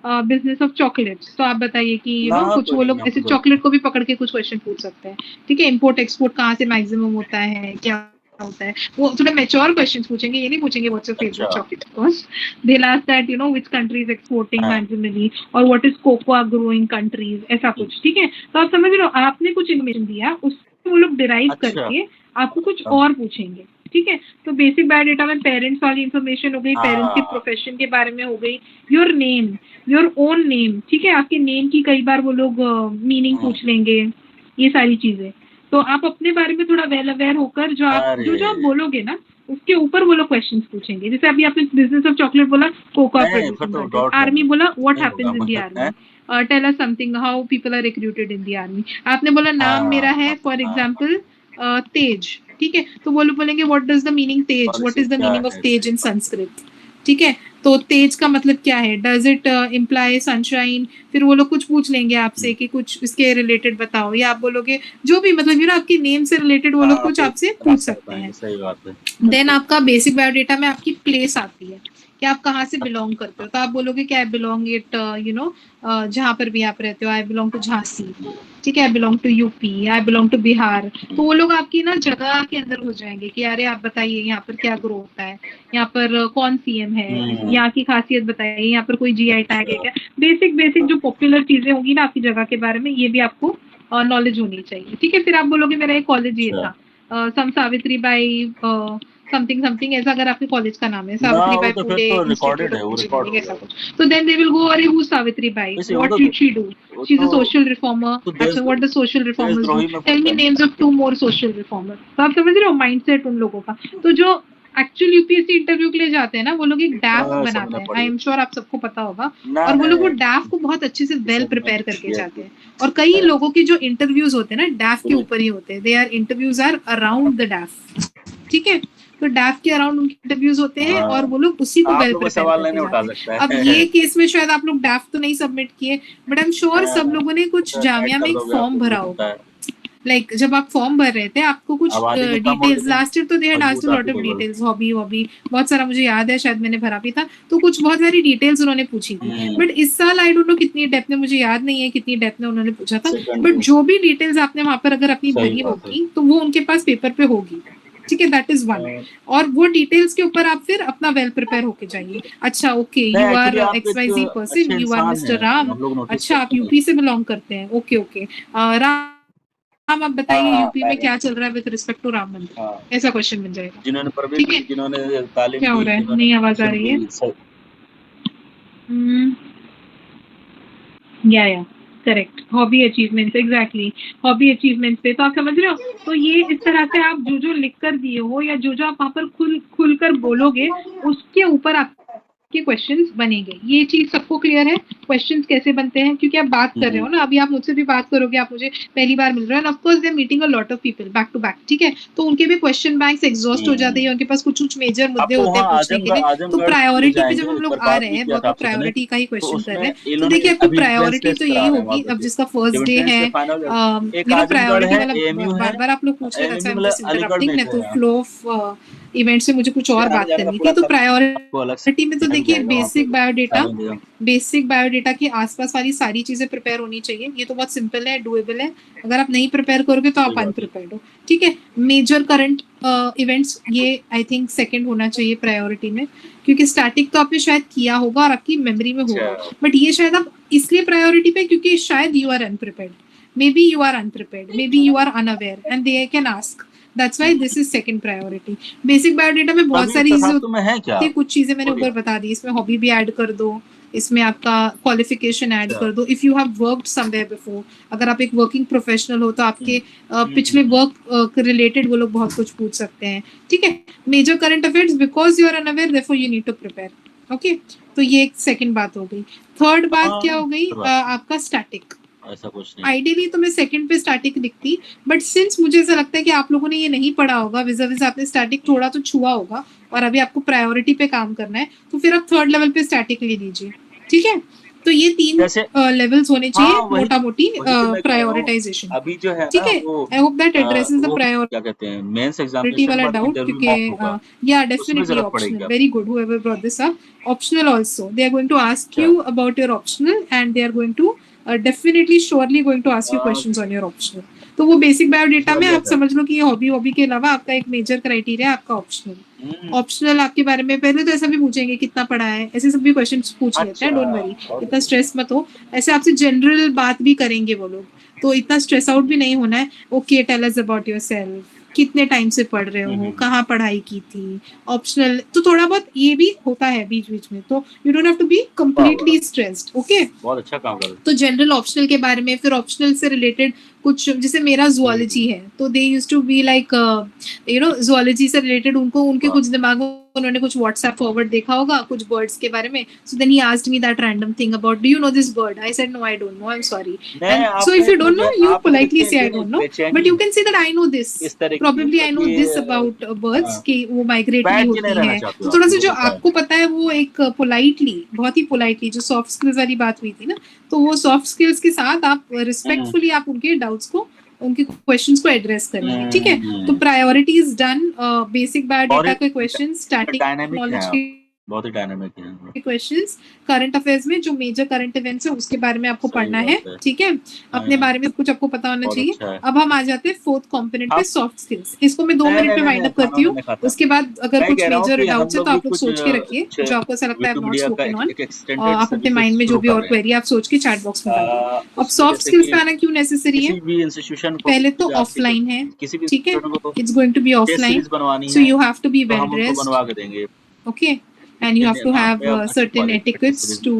business of chocolates, तो आप बताइए कि कुछ वो लोग ऐसे चॉकलेट को भी पकड़ के कुछ क्वेश्चन पूछ सकते हैं. ठीक है. इम्पोर्ट एक्सपोर्ट कहाँ से मैक्सिमम होता है, क्या होता है, वो थोड़े मैच्योर क्वेश्चंस पूछेंगे. ये नहीं पूछेंगे what's your favourite chocolate. Of course they will ask that which country is exporting maximally, और what is cocoa growing countries, ऐसा कुछ. ठीक है. तो आप समझ रहे हो, आपने कुछ इन्फॉर्मेशन दिया, उससे वो लोग डिराइव करके आपको कुछ और पूछेंगे. ठीक है. तो बेसिक बायोडेटा में पेरेंट्स वाली इन्फॉर्मेशन हो गई, पेरेंट्स के प्रोफेशन के बारे में हो गई, your name, your own name. ठीक है. आपके नेम की कई बार वो लोग मीनिंग पूछ लेंगे, ये सारी चीजें. तो आप अपने बारे में थोड़ा वेल अवेयर होकर जो आप बोलोगे ना, उसके ऊपर वो लोग क्वेश्चंस पूछेंगे. जैसे अभी आपने बिजनेस ऑफ चॉकलेट बोला, कोकोआ प्रोड्यूसिंग कंट्री. आर्मी बोला, what happens in the army, tell us something, how people are recruited in the army. आपने बोला नाम मेरा है फॉर एग्जांपल तेज. ठीक है. तो वो लोग बोलेंगे व्हाट डज द मीनिंग तेज, what is the meaning of तेज इन संस्कृत. ठीक है. तो तेज का मतलब क्या है, डज इट इम्प्लाई सनशाइन. फिर वो लोग कुछ पूछ लेंगे आपसे कि कुछ इसके रिलेटेड बताओ, या आप बोलोगे जो भी, मतलब आपके नेम से रिलेटेड वो लोग कुछ आपसे पूछ सकते हैं. सही बात है. देन आपका बेसिक बायोडेटा में आपकी प्लेस आती है कि आप कहाँ से बिलोंग करते हो. तो आप बोलोगे कि आई बिलोंग इट जहाँ पर भी आप रहते हो, आई बिलोंग टू झांसी. ठीक है. I belong to UP, I belong to Bihar. तो वो लोग आपकी ना जगह के अंदर हो जाएंगे कि अरे आप बताइए यहाँ पर क्या ग्रो होता है, यहाँ पर कौन सीएम है, यहाँ की खासियत बताइए, यहाँ पर कोई जीआई टैग है क्या. बेसिक जो पॉपुलर चीजें होंगी ना आपकी जगह के बारे में, ये भी आपको नॉलेज होनी चाहिए. ठीक है. फिर आप बोलोगे मेरा एक कॉलेज ये था, सम सावित्री बाई समथिंग ऐसा, अगर आपके कॉलेज का नाम है Savitri Bai Phule institute of engineering, ऐसा कुछ. तो देन दे विल गो, अरे who Savitri Bai, what did she do, she is a social reformer. अच्छा, what the social reformers do, tell me names of 2 more social reformer. तो आप समझ रहे हो माइंडसेट उन लोगों का. तो जो एक्चुअल यूपीएससी इंटरव्यू के लिए जाते हैं ना, वो लोग एक डैफ बनाते हैं. आई एम श्योर आप सबको पता होगा. और वो लोग वो डैफ को बहुत अच्छे से वेल प्रिपेयर करके जाते हैं. और कई लोगों की जो इंटरव्यूज होते हैं ना, डैफ के ऊपर ही होते हैं. They are interviews are around the DAF. ठीक है. तो डैफ के अराउंड उनके इंटरव्यूज होते हैं और वो लोग उसी को वेल प्रिपेयर करके जाते हैं. अब ये केस में शायद आप लोग डैफ तो नहीं सबमिट किए, बट आई एम श्योर सब लोगों ने कुछ जामिया में एक फॉर्म भरा होगा लाइक जब आप फॉर्म भर रहे थे आपको कुछ आबादी में कम डिटेल्स, होगी लास्ट ईयर तो दे हैड आस्क्ड अ मजबूत लॉट आर्थिक ऑफ होगा। डिटेल्स, हॉबी बहुत सारा मुझे याद है, शायद मैंने भरा भी था, तो कुछ बहुत सारी डिटेल्स उन्होंने पूछी थी। बट इस साल आई डोंट नो कितनी डेप्थ में, मुझे याद नहीं है कितनी डेप्थ में उन्होंने पूछा था, बट जो भी डिटेल्स आपने वहां पर अगर अपनी सही भरी बात है। होगी तो वो उनके पास पेपर पे होगी, ठीक है, दैट इज वन। और वो डिटेल्स के ऊपर आप फिर अपना वेल प्रिपेयर होके जाइए। अच्छा ओके, नहीं, यू आर एक्चुअली आप एक्स वाई एक जी पर्सन, अच्छे यू आर इंसान मिस्टर हैं, राम। हम लोग नोटिस अच्छा आप करते हैं। यूपी से बिलोंग करते हैं, ओके ओके। राम आप बताइए हाँ, यूपी में क्या चल रहा है विद रिस्पेक्ट टू राम मंदिर, हाँ, ऐसा क्वेश्चन बन जाएगा। जिन्होंने परवरिश ठीक है, की, जिन्होंने तालीम क्या हो ली, रहा है, जिन्होंने नई आवाज आ एजुकेशन रही है। ली, सब हम्म, या correct, hobby achievements, exactly, hobby achievements पे तो आप समझ रहे हो। तो ये इस तरह से आप जो जो लिख कर दिए हो या जो जो आप वहां पर खुलकर बोलोगे उसके ऊपर आपके क्वेश्चंस बनेंगे। ये चीज सबको क्लियर है क्वेश्चंस कैसे बनते हैं, क्योंकि आप बात कर रहे हो ना, अभी आप मुझसे भी बात करोगे, आप मुझे पहली बार मिल रहे हो, of course they are meeting a lot of people back to back, ठीक है, तो उनके भी क्वेश्चन बैंक्स एग्जॉस्ट हो जाते हैं, उनके पास कुछ कुछ मेजर मुद्दे आपको होते हैं वहाँ पूछने के लिए। तो आजमगढ़ ले प्रायोरिटी पे जब जाएंगे, हम एक लोग बार आ बात रहे भी हैं, किया बहुत था लोग आप सबने, प्रायोरिटी का ही तो क्वेश्चन कर उसमें रहे हैं, तो इन्होंने देखिए आपको अभी एंट्रेंस प्रायोरिटी टेस्ट तो करा यही रहे हैं होगी, वहाँ पे अब तो। जिसका फर्स्ट जब डे एंट्रेंस है, के फाइनल, एक यू नो आजमगढ़ प्रायोरिटी है, वाला एएमयू है, बार बार आप लोग पूछ रहे थे, एएमयू आई एम मतलब जस्ट अलीगढ़ में इंटरप्टिंग, एक नहीं है तो यहाँ, फ्लो ऑफ इवेंट से मुझे कुछ और आने बात जाने का करनी थी। पूरा तो खर्च आपको अलग से प्रायोरिटी में तो दिया ही देखिए जाएगा वहाँ पे, तालीम देगा। बेसिक बायोडेटा के आसपास वाली सारी चीजें प्रिपेयर होनी चाहिए। ये तो बहुत सिंपल है, डुएबल है, अगर आप नहीं प्रिपेयर करोगे तो सही आप बात है। अनप्रिपेयर्ड हो, ठीक है। मेजर करंट इवेंट्स, ये आई थिंक सेकंड होना चाहिए प्रायोरिटी में, क्योंकि स्टैटिक तो आपने शायद किया होगा और आपकी मेमोरी में अच्छा, होगा, बट ये शायद आप इसलिए प्रायोरिटी पे क्योंकि शायद you are unprepared, maybe you are unprepared, maybe you are unaware and they can ask, that's why this is second priority. Basic biodata में बहुत अभी सारी चीजें तथास्तु में है क्या? होती है, कुछ चीजें मैंने हो ऊपर गया। बता दी, इसमें हॉबी भी ऐड कर दो, इसमें आपका क्वालिफिकेशन ऐड अच्छा। कर दो, if you have worked somewhere before, अगर आप एक वर्किंग प्रोफेशनल हो तो आपके पिछले हम्म। वर्क रिलेटेड वो लोग बहुत कुछ पूछ सकते हैं, ठीक है। Major current affairs, because you are unaware therefore you need to prepare, okay. तो ये एक सेकंड बात हो गई। थर्ड बात क्या हो गई, आपका स्टैटिक। ऐसा कुछ नहीं। आइडियली तो मैं सेकंड पे स्टैटिक लिखती, बट सिंस मुझे ऐसा लगता है कि आप लोगों ने ये नहीं पढ़ा होगा, विज़ आपने स्टैटिक थोड़ा तो छुआ होगा और अभी आपको प्रायोरिटी पे काम करना है, तो फिर आप थर्ड लेवल पे स्टैटिक ले लीजिए, ठीक है। तो ये तीन जैसे लेवल्स होने चाहिए हाँ, वही मोटा मोटी वही तो मैं कह रहा हूँ। प्रायोरिटाइजेशन, अभी जो है ठीक ना है। वो I hope that addresses the वो प्रायोरिटी क्या कहते हैं, मेंस एग्जामिनेशन वाला बाद डाउट, इंटरव्यू क्योंकि मॉक होगा, या उसमें डेफिनेटली जरूरत पड़ेगी ऑप्शनल, आपको। Very good whoever brought this up, optional also they are going to ask अच्छा, you about your optional and they are going to definitely surely going to ask you questions on your optional। तो वो basic biodata समझ में गया आप था। समझ लो कि ये हॉबी के अलावा आपका एक मेजर क्राइटेरिया आपका ऑप्शनल। ऑप्शनल आपके बारे में पहले तो ऐसा भी पूछेंगे कितना पढ़ा है, ऐसे सब भी क्वेश्चन पूछ लेते हैं, अच्छा, डोंट वरी, इतना स्ट्रेस मत हो। ऐसे आपसे जनरल बात भी करेंगे वो लोग, तो इतना स्ट्रेस आउट भी नहीं होना है। Okay, tell us about yourself, कितने टाइम से पढ़ रहे हो, कहाँ पढ़ाई की थी। ऑप्शनल तो थोड़ा बहुत ये भी होता है बीच बीच में, तो you don't have to be completely stressed, okay. बहुत अच्छा काम कर रहे तो जनरल ऑप्शनल के बारे में, फिर ऑप्शनल से रिलेटेड कुछ, जैसे मेरा जुआलॉजी है तो they used to be like you know zoology से रिलेटेड उनको उनके कुछ दिमाग में उन्होंने कुछ व्हाट्सएप फॉरवर्ड देखा होगा कुछ बर्ड्स के बारे में, so then he asked me that random thing about do you know this bird, I said no I don't know, I am sorry, and so if you don't know you politely say I don't know, but you can say that I know this, इस तरह की probably I know this about birds कि वो migratory होती है, तो थोड़ा सा जो आपको पता है वो एक पोलाइटली, बहुत ही पोलाइटली, जो सॉफ्ट स्किल्स वाली बात हुई थी ना, तो वो सॉफ्ट स्किल्स के साथ आप रिस्पेक्टफुली आप उनके डाउट्स को, उनके क्वेश्चंस को एड्रेस करेंगे, ठीक है। तो प्रायोरिटीज डन, बेसिक बायोडेटा के क्वेश्चंस, स्टैटिक डायनामिक नॉलेज है, के बहुत ही डायनामिक है। क्वेश्चंस, करंट अफेयर्स में जो मेजर करंट इवेंट्स है उसके बारे में आपको पढ़ना है, ठीक है, अपने बारे में कुछ आपको पता होना चाहिए। अच्छा है। अब हम आ जाते हैं फोर्थ कंपोनेंट पे, सॉफ्ट स्किल्स। इसको मैं 2 मिनट में वाइंड अप करती हूँ, उसके बाद अगर कुछ मेजर डाउट्स है तो आप लोग सोच के रखिए, जो आपको ऐसा लगता है I have not spoken on, आप अपने माइंड में जो भी और क्वेरी आप सोच के चैट बॉक्स में डालिए। अब सॉफ्ट स्किल्स पे आना क्यों नेसेसरी है, किसी भी इंस्टीट्यूशन को, पहले तो ऑफलाइन है, किसी भी ठीक है, इंस्टीट्यूशन को it's going to be test offline, series बनवानी सो है यू हैव टू बी तो वेल हम उनको ड्रेस्ड, बनवा के देंगे। okay, and you have to have certain etiquettes to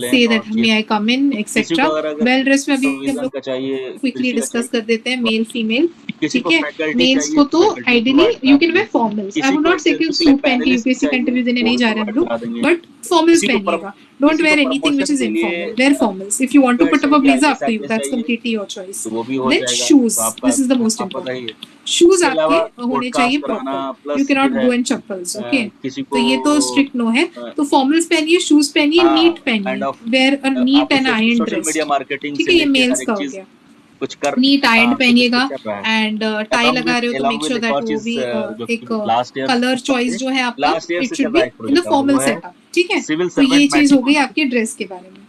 say that may I come in, etc. Well dressed में अभी हम लोग का चाहिए, क्विकली डिस्कस कर देते हैं, मेल फीमेल, किसी ठीक को है। फैकल्टी मेल्स चाहिए को तो faculty आइडियली provide यू करा कैन वेयर देंगे। फॉर्मल्स, आई किसी वुड को नॉट से कि discipline सूट पहन के panelist यूपीएससी का चाहिए, इंटरव्यू देने वो नहीं भी जा रहे हैं हम provide लोग, करा देंगे। बट फॉर्मल्स किसी को पहनिएगा, डोंट किसी वेयर को एनीथिंग व्हिच promotion इज के लिए informal, wear formals. If you want to put up a चाहिए, ब्लेजर आगे up to you, side that's चाहिए कंप्लीटली योर चॉइस। तो वो भी हो देन जाएगा, शूज, तो आपका दिस इज द मोस्ट आपका इम्पोर्टेंट, सही है। शूज इसके आपके अलावा होने चाहिए पॉडकास्ट कराना प्रॉपर, प्लस यू कैन जो नॉट है गो इन चप्पल्स, ओके। किसी तो को ये तो स्ट्रिक्ट नो है, अ, तो फॉर्मल्स पहनिए, शूज पहनिए, नीट काइंड पहनिए, ऑफ वेयर अ नीट आपको and iron social media dressed, marketing ठीक से है, ये लेके हर मेल्स एक का हो चीज गया। कुछ कर नी टाइड हाँ, पहनिएगा कुछ कर रहा है। एंड टाई Along लगा with रहे हो तो मेक along with श्योर एक दैट और वो चीज भी जो एक लास्ट ईयर कलर चॉइस जो है आपका लास्ट ईयर इट से शुड चल रहा बी है एक इन द प्रोजेक्ट और फॉर्मल वो है सेटअप, ठीक है? सिविल तो ये सर्वेंट चीज हो गई मैट्रिमोनी। आपके ड्रेस के बारे में।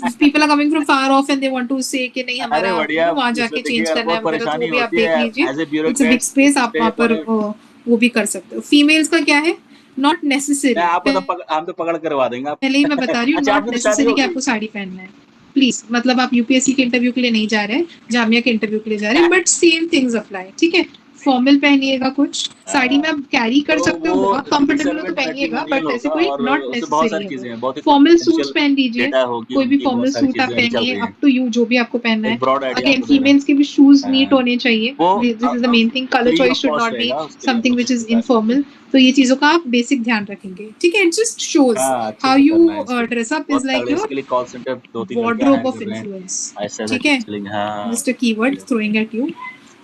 If people are coming from far off and they want to say कि नहीं अरे हमारा बढ़िया, वहां उसमें जाके देखिए चेंज यार करना है बहुत वगैरह, तो वो परेशानी भी आप होती देख है लीजिए। As a it's a big bureaucrat space, आप स्टे वहां अपॉन पर इट। वो भी कर सकते हो। फीमेल्स का क्या है, नॉट मैं नेसेसरी, आपको तो हम तो पकड़ करवा देंगे आप। पहले ही मैं बता रही हूँ, अच्छा नॉट आपकी तो शादी नेसेसरी हो कि गई? आपको साड़ी पहनना है। प्लीज, मतलब आप यूपीएससी के इंटरव्यू के लिए नहीं जा रहे हैं, जामिया के इंटरव्यू के लिए जा रहे हैं, बट सेम थिंग्स अप्लाई, ठीक है? फॉर्मल पहनिएगा, कुछ साड़ी में आप कैरी कर तो सकते हो, वो बहुत सिविल कंफर्टेबल हो तो सर्वेंट पहनिएगा, मैट्रिमोनियल बट ऐसे होगा कोई और नॉट उसमें बहुत नेसेसरी सारी है वो। चीजें हैं, बहुत ही फॉर्मल सूट्स कॉन्फिडेंशियल पहन लीजिए, डेटा होगी, कोई भी उनकी बहुत फॉर्मल सारी सूट आप चीजें चल पहनिए, रही अप हैं। टू यू जो भी आपको पहनना है। एक ब्रॉड आइडिया अगेन आपको दे रहे हैं। फीमेल्स के भी शूज नीट हाँ, होने चाहिए, वो this is the main thing, colour free choice of should cost not be रहेगा, उसके लिए हम समथिंग लोग विच कुछ इज नहीं कर सकते। इनफॉर्मल। तो ये चीजों का आप बेसिक ध्यान रखेंगे, ठीक है? इट जस्ट शोज हाँ, अच्छे हाउ से करना है यू इसको। ड्रेस अप इज बहुत लाइक तगड़े योर इसके लिए कॉल सेंटर 2-3 लड़कियां wardrobe हायर of कर रहे हैं। influence, ऐसे-ऐसा ठीक है? चलेंगे हाँ, just a keyword throwing at you.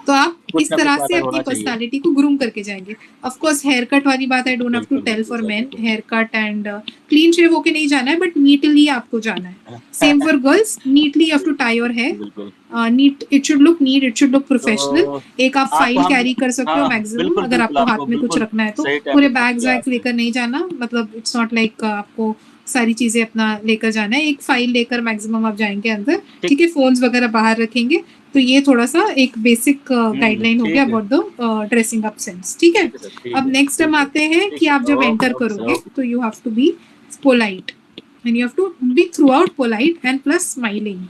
तो आप कुछ इस ना तरह कुछ से आता अपनी होना चाहिए। पर्सनालिटी को ग्रूम करके जाएंगे। ऑफ कोर्स हेयर कट वाली बात आई डोंट हैव टू बिल्कुल, टेल बिल्कुल फॉर सही मेन, बात है। Haircut and clean shave होके नहीं जाना है, बट नीटली आपको जाना है। Same for girls, neatly you have to tie your hair, बिल्कुल। Neat, it should look neat, it should look professional. तो एक आप आपको फाइल हम कैरी कर सकते हो हाँ, मैक्सिमम, बिल्कुल, अगर बिल्कुल आपको आपको हाथ में कुछ बिल्कुल रखना है तो। सही टाइम पूरे पे फ़ोन बैग्स किया वैग्स आपने। लेकर नहीं जाना, मतलब इट्स नॉट लाइक आपको सारी चीजें अपना लेकर जाना है। एक फाइल लेकर मैक्सिमम आप जाएंगे अंदर, ठीक ठीक है? फोन्स वगैरह बाहर रखेंगे। तो ये थोड़ा सा एक बेसिक गाइडलाइन हो गया ठीक है, about the dressing up sense, ठीक है? ठीक है सर, ठीक अब है, नेक्स्ट हम ठीक है, आते हैं ठीक कि है। आप जब ओके, एंटर ओके सर, करोगे ओके। तो you have to be polite and you have to be throughout polite and plus smiling.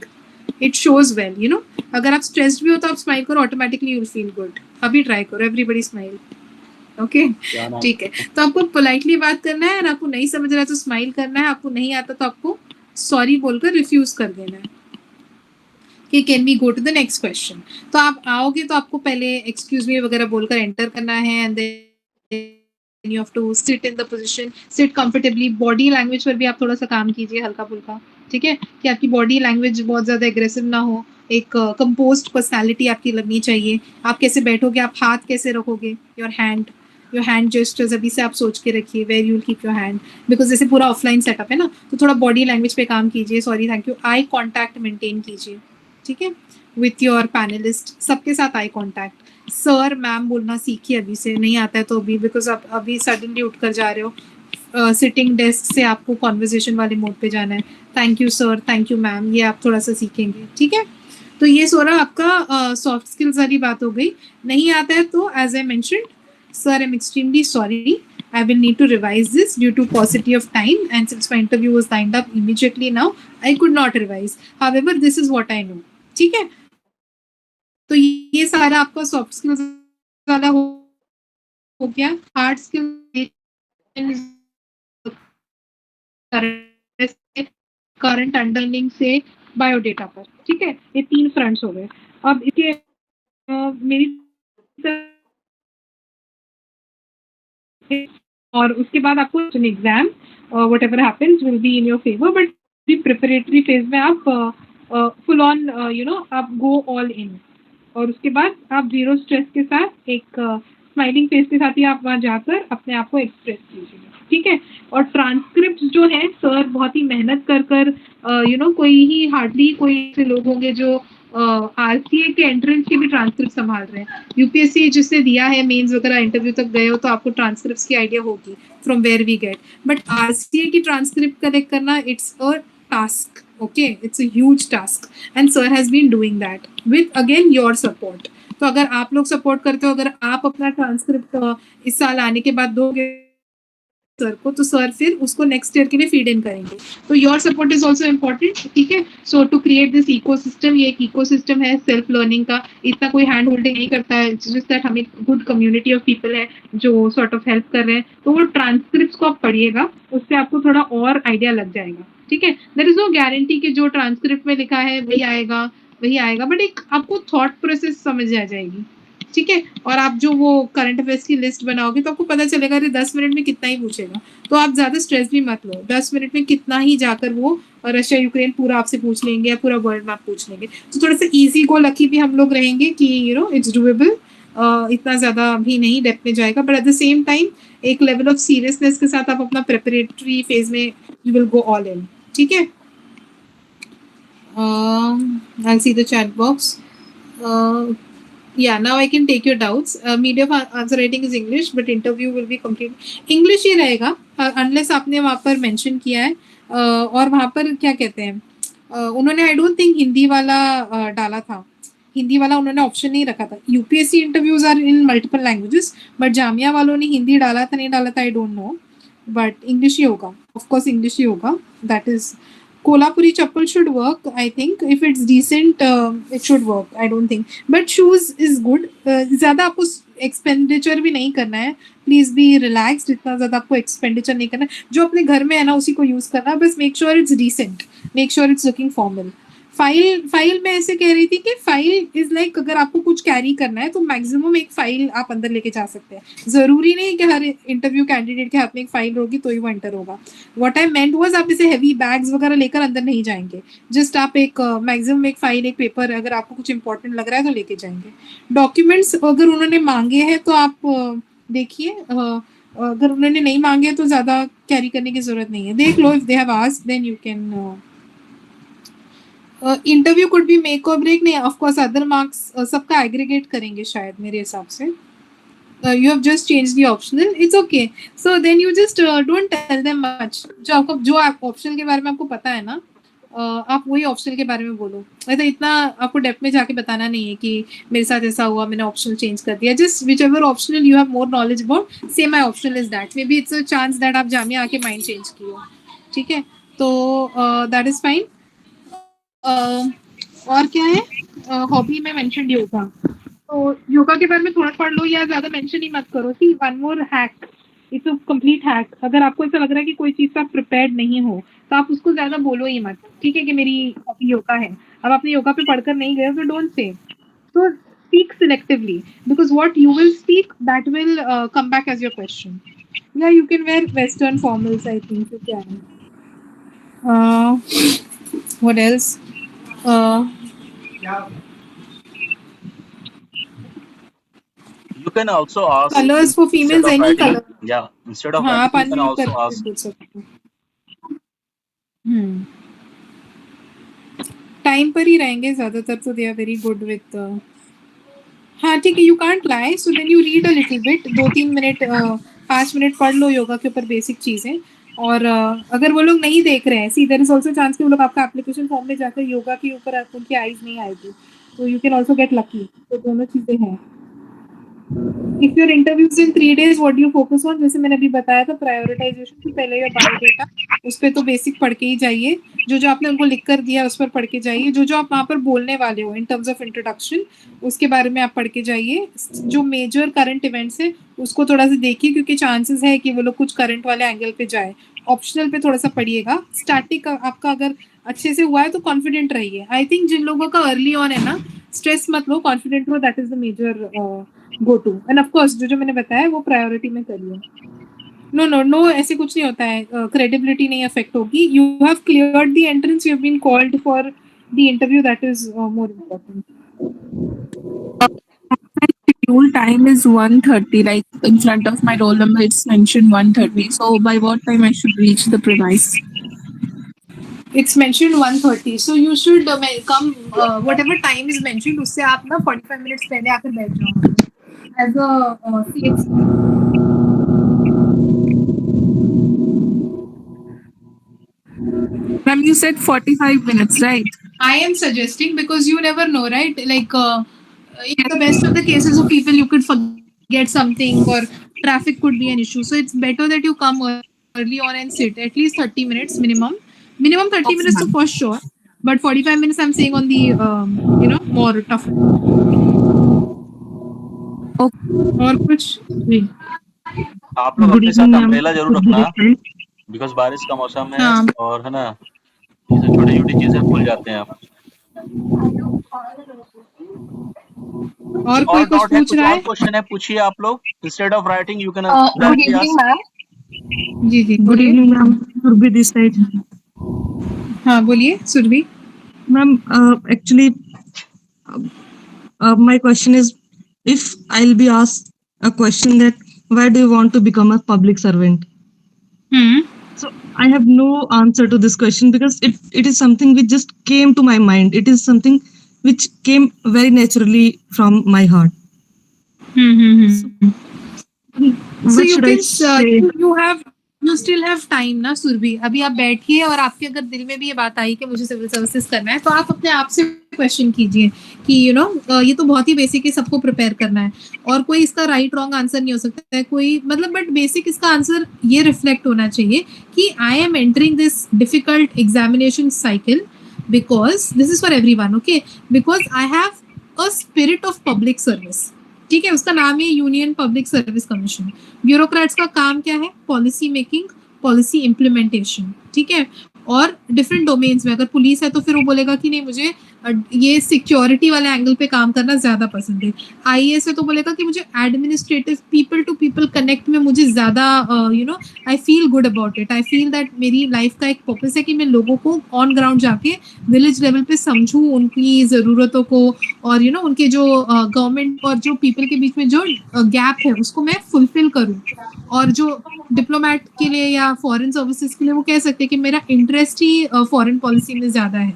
It shows well, you know. अगर आप स्ट्रेस्ड भी हो तो आप स्माइल करो, automatically you will feel good. अभी ट्राई करो, एवरीबॉडी स्माइल, ओके? क्या नाम ठीक है, तो आपको पोलाइटली बात करना है, और आपको नहीं समझ रहा है तो स्माइल करना है, आपको नहीं आता तो आपको सॉरी बोलकर रिफ्यूज कर देना है कि can we go to the next question. तो आप आओगे तो आपको पहले एक्सक्यूज मी वगैरह बोलकर एंटर करना है, and then you have to sit in the position, sit comfortably. Body language पर भी आप थोड़ा सा काम कीजिए, हल्का फुल्का, ठीक है? कि आपकी बॉडी लैंग्वेज बहुत ज्यादा एग्रेसिव ना हो, एक कंपोज्ड पर्सनालिटी आपकी लगनी चाहिए। आप कैसे बैठोगे, आप हाथ कैसे रखोगे, योर हैंड जेस्टर्स अभी से आप सोच के रखिए, where you will keep your hand, because जैसे पूरा ऑफलाइन सेटअप है ना, तो थोड़ा बॉडी लैंग्वेज पे काम कीजिए। Sorry, thank you, eye contact maintain कीजिए, ठीक है? विथ योर पैनलिस्ट, सबके साथ आई कॉन्टैक्ट। सर मैम बोलना सीखिए अभी से, नहीं आता है तो अभी, बिकॉज आप अभी सडनली उठकर जा रहे हो, सिटिंग डेस्क से आपको कॉन्वर्जेशन वाले मोड पे जाना है। Thank you sir, thank you ma'am, ये आप थोड़ा सा सीखेंगे, ठीक है? तो ये सोरा आपका सॉफ्ट स्किल्स वाली बात हो गई। नहीं आता है तो as I mentioned, sir I am extremely sorry, I will need to revise this due to paucity of time, and since my interview was lined up immediately now, I could not revise. However, this is what I know. ठीक है? तो ये सारा आपका soft skills वाला हो गया। Hard skills current understanding से बायोडेटा पर, ठीक है? ये 3 फ्रंट्स हो गए। अब इसके मेरी और उसके बाद आपको exam whatever happens will be in your favour, but preparatory phase में आप फुल ऑन यू नो आप गो ऑल इन, और उसके बाद आप जीरो स्ट्रेस के साथ एक स्माइलिंग फेस के साथ ही आप वहाँ जाकर अपने आप को एक्सप्रेस कीजिए, ठीक है? और ट्रांसक्रिप्ट जो है सर बहुत ही मेहनत कर यू नो, कोई ही हार्डली कोई ऐसे लोग होंगे जो आरसीए के एंट्रेंस के भी ट्रांसक्रिप्ट संभाल रहे हैं। यूपीएससी जिसने दिया है मेंस वगैरह इंटरव्यू तक गए हो तो आपको ट्रांसक्रिप्ट्स की आइडिया होगी from where we get, but RCA की ट्रांसक्रिप्ट कलेक्ट करना it's a task, okay? It's a huge task and sir has been doing that with again your support. तो अगर आप लोग सपोर्ट करते हो, अगर आप अपना ट्रांसक्रिप्ट इस साल आने के बाद दोगे सर को, तो सर फिर उसको नेक्स्ट ईयर के लिए फीड इन करेंगे। तो your support is also important, ठीक है? सो टू क्रिएट दिस इकोसिस्टम, ये एक इकोसिस्टम है सेल्फ लर्निंग का, इतना कोई हैंड होल्डिंग नहीं करता है, इट्स जस्ट दैट हमें गुड कम्युनिटी ऑफ पीपल है जो सॉर्ट ऑफ हेल्प कर रहे हैं। तो वो ट्रांसक्रिप्ट को आप पढ़िएगा, उससे आपको थोड़ा और आइडिया लग जाएगा, ठीक है? देयर इज नो गारंटी कि जो ट्रांसक्रिप्ट में लिखा है वही आएगा, बट एक आपको थॉट प्रोसेस समझ आ जाएगी, ठीक है? और आप जो वो करंट अफेयर्स की लिस्ट बनाओगे तो आपको पता चलेगा कि 10 मिनट में कितना ही पूछेगा, तो आप ज्यादा स्ट्रेस भी मत लो। 10 मिनट में कितना ही जाकर वो रशिया यूक्रेन पूरा आपसे पूछ लेंगे या पूरा वर्ल्ड मैप पूछ लेंगे। तो थोड़ा सा इजी गो लकी भी हम लोग रहेंगे कि यू नो इट्स डूएबल, इतना ज्यादा भी नहीं डेप्थ में जाएगा, but at the same time एक लेवल ऑफ सीरियसनेस के साथ आप अपना प्रिपरेटरी फेज में you will go all in, ठीक है? I'll see the chat box. Yeah, now I can take your doubts. Medium answer writing is English, but interview will be complete English ही रहेगा, unless आपने वहाँ पर mention किया है, और वहाँ पर क्या कहते हैं, उन्होंने I don't think हिंदी वाला डाला था, हिंदी वाला उन्होंने ऑप्शन नहीं रखा था. UPSC interviews are in multiple languages, but Jamia वालों ने हिंदी डाला था नहीं डाला था, I don't know, but English ही होगा, ऑफ कोर्स इंग्लिश ही होगा. That is Kolhapuri chappal should work. I think if it's decent, it should work. I don't think, but shoes is good. ज़्यादा आपको एक्सपेंडिचर भी नहीं करना है. Please be relaxed. इतना ज़्यादा आपको एक्सपेंडिचर नहीं करना है. जो अपने घर में है ना उसी को यूज करना है. बस make sure it's decent. Make sure it's looking formal. File में ऐसे कह रही थी कि फाइल इज लाइक अगर आपको कुछ कैरी करना है तो मैक्सिमम एक फाइल आप अंदर लेके जा सकते हैं. जरूरी नहीं कि हर इंटरव्यू कैंडिडेट के हाथ में एक फाइल होगी तो ही वो एंटर होगा. व्हाट आई मेंट वाज आप जैसे हैवी बैग्स वगैरह लेकर अंदर नहीं जाएंगे. जस्ट आप एक मैक्सिमम एक फाइल एक पेपर अगर आपको कुछ इंपॉर्टेंट लग रहा है तो लेके जाएंगे. डॉक्यूमेंट्स अगर उन्होंने मांगे हैं तो आप देखिए, अगर उन्होंने नहीं मांगे तो ज्यादा कैरी करने की जरूरत नहीं है. देख लो, if they have asked then you can. Interview could be make or break. नहीं, ऑफ कोर्स अदर मार्क्स सबका एग्रीगेट करेंगे शायद मेरे हिसाब से. You have just changed the optional. It's okay. So then you just don't tell them much. जो आप optional के बारे में आपको पता है ना, आप वही ऑप्शनल के बारे में बोलो. मतलब इतना आपको डेप्थ में जाके बताना नहीं है कि मेरे साथ ऐसा हुआ, मैंने ऑप्शनल चेंज कर दिया. Just whichever optional you have more knowledge about, say my optional is that. Maybe it's a chance that आप जामिया आके माइंड चेंज किए. ठीक है, तो दैट इज फाइन. और क्या है, हॉबी में मेंशन योगा. तो योगा के बारे में थोड़ा पढ़ लो या ज्यादा मेंशन ही मत करो. See one more hack, it's a complete hack. अगर आपको ऐसा लग रहा है कि कोई चीज से आप प्रिपेयर्ड नहीं हो तो आप उसको ज्यादा बोलो ही मत. ठीक है, कि मेरी हॉबी योगा है. अब आपने योगा पे पढ़कर नहीं गए तो डोंट से. तो speak selectively, because what you will speak that will come back as your question. या you can wear western formals, I think. तो क्या है, what else, You can also ask colors for females, any writing, color. yeah, instead of हाँ, आप writing, you can unmute also करके ask. पूछ सकते हो. टाइम पर ही रहेंगे ज्यादातर तो. They are very good with. हाँ ठीक है, you can't lie. So then you read a little bit. 2-3 minute 5 minute पढ़ लो योगा के ऊपर बेसिक चीजें. और अगर वो लोग नहीं देख रहे हैं, सी देयर इज आल्सो चांस कि वो लोग आपका एप्लीकेशन फॉर्म में जाकर योगा के ऊपर उनकी आईज नहीं आएगी. तो you can also get lucky. तो दोनों चीजें हैं. If your interviews in 3 days, what you focus on, जैसे मैंने अभी बताया था प्रायोरिटाइजेशन की, पहले या बायोडेटा उस पर तो बेसिक पढ़ के ही जाइए. जो जो आपने उनको लिख कर दिया उस पर पढ़ के जाइए. जो जो आप वहाँ पर बोलने वाले हो इन टर्म्स ऑफ इंट्रोडक्शन, उसके बारे में आप पढ़ के जाइए. जो मेजर करंट इवेंट्स है उसको थोड़ा सा देखिए, क्योंकि चांसेस है कि वो लोग कुछ करंट वाले एंगल पे जाए. ऑप्शनल पे थोड़ा सा पढ़िएगा. स्टैटिक आपका अगर अच्छे से हुआ है तो कॉन्फिडेंट रहिए. आई थिंक जिन लोगों का अर्ली ऑन है ना, स्ट्रेस मत लो, कॉन्फिडेंट हो. That is the major go to. And of course जो जो मैंने बताया वो प्रायोरिटी में करिए. नो ऐसे कुछ नहीं होता है. क्रेडिबिलिटी नहीं अफेक्ट होगी. You have cleared the entrance, you have been called for the interview. That is more important. Schedule time is 1:30. Like in front of my roll number, it's mentioned 1:30. So by what time I should reach the premise? It's mentioned 1:30. So you should come whatever time is mentioned. उससे आप ना 45 minutes पहले आकर बैठ जाओ. As a safe. Ma'am, you said 45 minutes, right? I am suggesting because you never know, right? Like in the best of the cases of people, you could forget something or traffic could be an issue. So it's better that you come early on and sit at least 30 minutes minimum. Minimum 30 Okay, minutes ma'am. for sure. But 45 minutes I'm saying on the more tough. और कुछ नहीं. आप लोग अपने साथ umbrella जरूर रखना, because बारिश का मौसम है. हाँ. और है ना, ये सब छोटी छोटी चीजें भूल जाते हैं आप. और कोई कुछ पूछ रहा है? क्वेश्चन है, पूछिए आप लोग. Instead of writing you can. Good evening, ma'am. जी जी Good बोलिए. evening, ma'am. Surbhi this side. हाँ बोलिए Surabhi. Ma'am, actually, my question is, if I'll be asked a question that why do you want to become a public servant? Hmm. So I have no answer to this question because it is something which just came to my mind. It is something which came very naturally from my heart. So What you should I can say? you still have time ना सुरभि, अभी आप बैठिए और आपके अगर दिल में भी ये बात आई कि मुझे सिविल सर्विसेज करना है तो आप अपने आप से क्वेश्चन कीजिए कि यू नो ये तो बहुत ही बेसिक है, सबको प्रिपेयर करना है और कोई इसका राइट रॉन्ग आंसर नहीं हो सकता है कोई, मतलब बट बेसिक इसका आंसर ये रिफ्लेक्ट होना चाहिए कि I am entering this difficult examination cycle because this is for everyone, okay, because I have a spirit of public service, ठीक है, उसका नाम है union public service commission. Bureaucrats का काम क्या है? पॉलिसी मेकिंग, पॉलिसी इम्प्लीमेंटेशन, ठीक है, और डिफरेंट डोमेन्स में अगर पुलिस है तो फिर वो बोलेगा कि नहीं मुझे ये सिक्योरिटी वाले एंगल पे काम करना ज्यादा पसंद है। आईएएस है तो बोलेगा कि मुझे administrative people to people connect में मुझे ज्यादा you know I feel good about it, I feel that मेरी लाइफ का एक पर्पस है कि मैं लोगों को ऑन ग्राउंड जाके विलेज लेवल पे समझूं उनकी जरूरतों को और यू नो उनके जो गवर्नमेंट और जो पीपल के बीच में जो गैप है उसको मैं फुलफिल करूं। और जो डिप्लोमेट के लिए या फॉरेन सर्विसेज के लिए वो कह सकते हैं कि मेरा इंटरेस्ट ही फॉरेन पॉलिसी में ज्यादा है,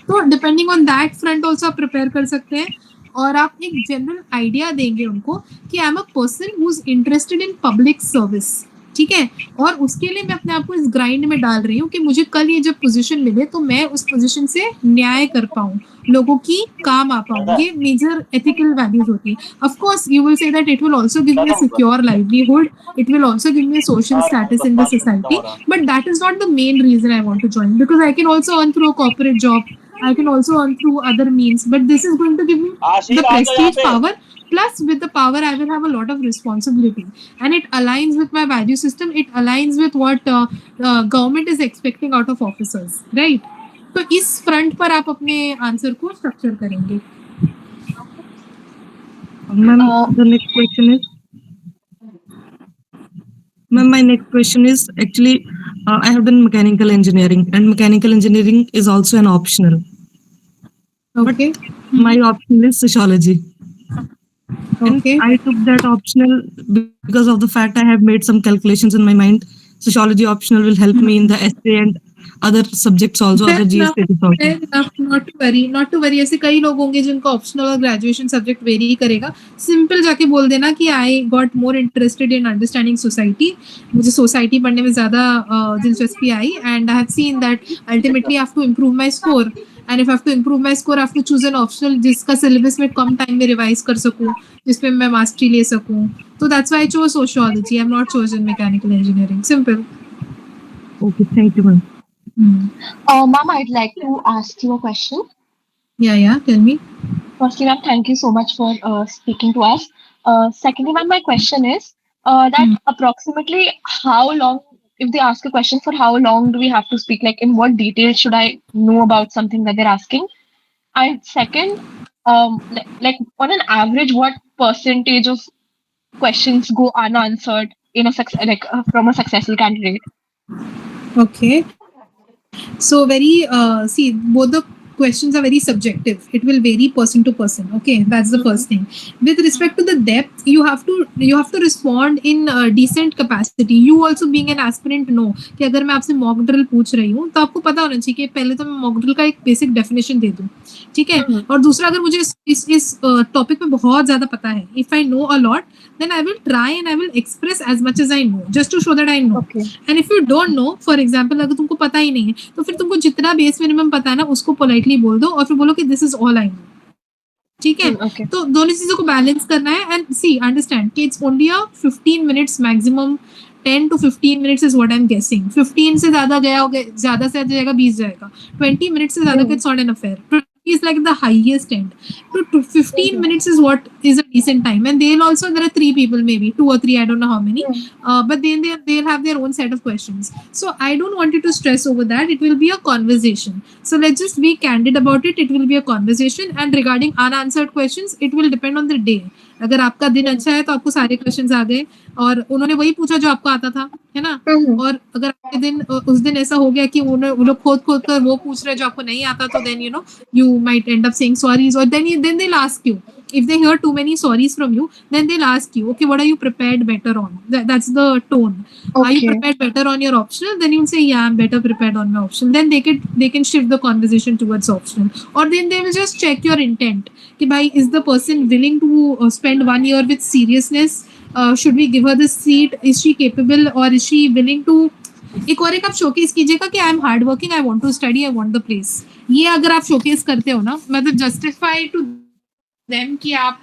तो depending on that front also आप प्रिपेयर कर सकते हैं और आप एक जनरल आइडिया देंगे उनको कि I am a person who is interested in public service, ठीक है, और उसके लिए मैं अपने आप को इस ग्राइंड में डाल रही हूँ कि मुझे कल ये जब पोजीशन मिले तो मैं उस पोजीशन से न्याय कर पाऊँ, लोगों की काम आ पाऊँ, ये मेजर एथिकल वैल्यूज होती है। Of course you will say that it will also give me a secure livelihood, it will also give me a social status in the society, but that is not the main reason I want to join, because I can also earn through a corporate job, I can also earn through other means, but this is going to give me the prestige power, plus with the power I will have a lot of responsibility, and it aligns with my value system, it aligns with what government is expecting out of officers, right? तो इस front पर आप अपने answer को structure करेंगे। Ma'am, the next question is. Ma'am, my next question is actually, I have done mechanical engineering, and mechanical engineering is also an optional. Okay. My option is sociology. Okay. And I took that optional because of the fact I have made some calculations in my mind. Sociology optional will help me in the essay and other subjects also, other GS also. not to worry, ऐसे कई लोग होंगे जिनको optional और graduation subject vary करेगा, simple जाके बोल देना कि I got more interested in understanding society, मुझे सोसाइटी पढ़ने में ज्यादा दिलचस्पी आई and I have seen that ultimately I have to improve my score, and if I have to improve my score I have to choose an optional जिसका syllabus में कम time में रिवाइज कर सकूं, जिसमें मैं मास्टरी ले सकूं, तो that's why I chose sociology, I am not chosen mechanical engineering, simple. Okay, thank you, ma'am. Ma'am, I'd like to ask you a question. Yeah, tell me. Firstly, ma'am, thank you so much for speaking to us. Secondly, ma'am, my question is that approximately how long, if they ask a question, for how long do we have to speak? Like, in what detail should I know about something that they're asking? And second, like on an average, what percentage of questions go unanswered in from a successful candidate? Okay. So very see, both the questions are very subjective, it will vary person to person, okay, that's the first thing. With respect to the depth, you have to respond in decent capacity. You also being an aspirant know कि अगर मैं आपसे mock drill पूछ रही हूँ तो आपको पता होना चाहिए कि पहले तो मैं मॉक ड्रिल का एक बेसिक डेफिनेशन दे दूँ, ठीक है, और दूसरा अगर मुझे इस टॉपिक में बहुत ज्यादा पता है, if I know a lot then I will try and I will express as much as I know just to show that I know. Okay. And if you don't know, for example, अगर तुमको पता ही नहीं है तो फिर तुमको जितना base minimum पता है ना उसको पोलाइटली बोल दो और फिर बोलो कि this is all I know, ठीक है। Okay. तो दोनों चीजों को बैलेंस करना है एंड सी अंडरस्टैंड कि it's only a 15 minutes maximum, 10 to 15 minutes is what I am guessing, 15 से ज्यादा गया होगा, ज्यादा से ज्यादा जाएगा 20 जाएगा, 20 मिनट्स से ज्यादा it's not an affair, is like the highest end. To 15 minutes is what is a decent time, and they'll also, there are 3 people, maybe 2 or 3, I don't know how many, but then they'll have their own set of questions. So I don't want you to stress over that, it will be a conversation, so let's just be candid about it. It will be a conversation, and regarding unanswered questions, it will depend on the day. अगर आपका दिन अच्छा है तो आपको सारे questions आ गए और उन्होंने वही पूछा जो आपको आता था, है ना, और अगर आपके दिन उस दिन ऐसा हो गया कि वो लोग खोद कर वो पूछ रहे जो आपको नहीं आता, तो then you know you might end up saying sorry, or then they'll ask you if they hear too many sorries from you, then they'll ask you, okay, what are you prepared better on? That's the tone. Are you Okay. prepared better on your optional? Then you'll say, yeah, I'm better prepared on my optional. Then they can shift the conversation towards optional, or then they will just check your intent. Ki bhai, is the person willing to spend 1 year with seriousness? Should we give her the seat? Is she capable, or is she willing to? एक और एक आप showcase कीजिएगा कि I am hard working, I want to study, I want the place. ये अगर आप showcase करते हो ना, मतलब जस्टिफाई टू देम कि आप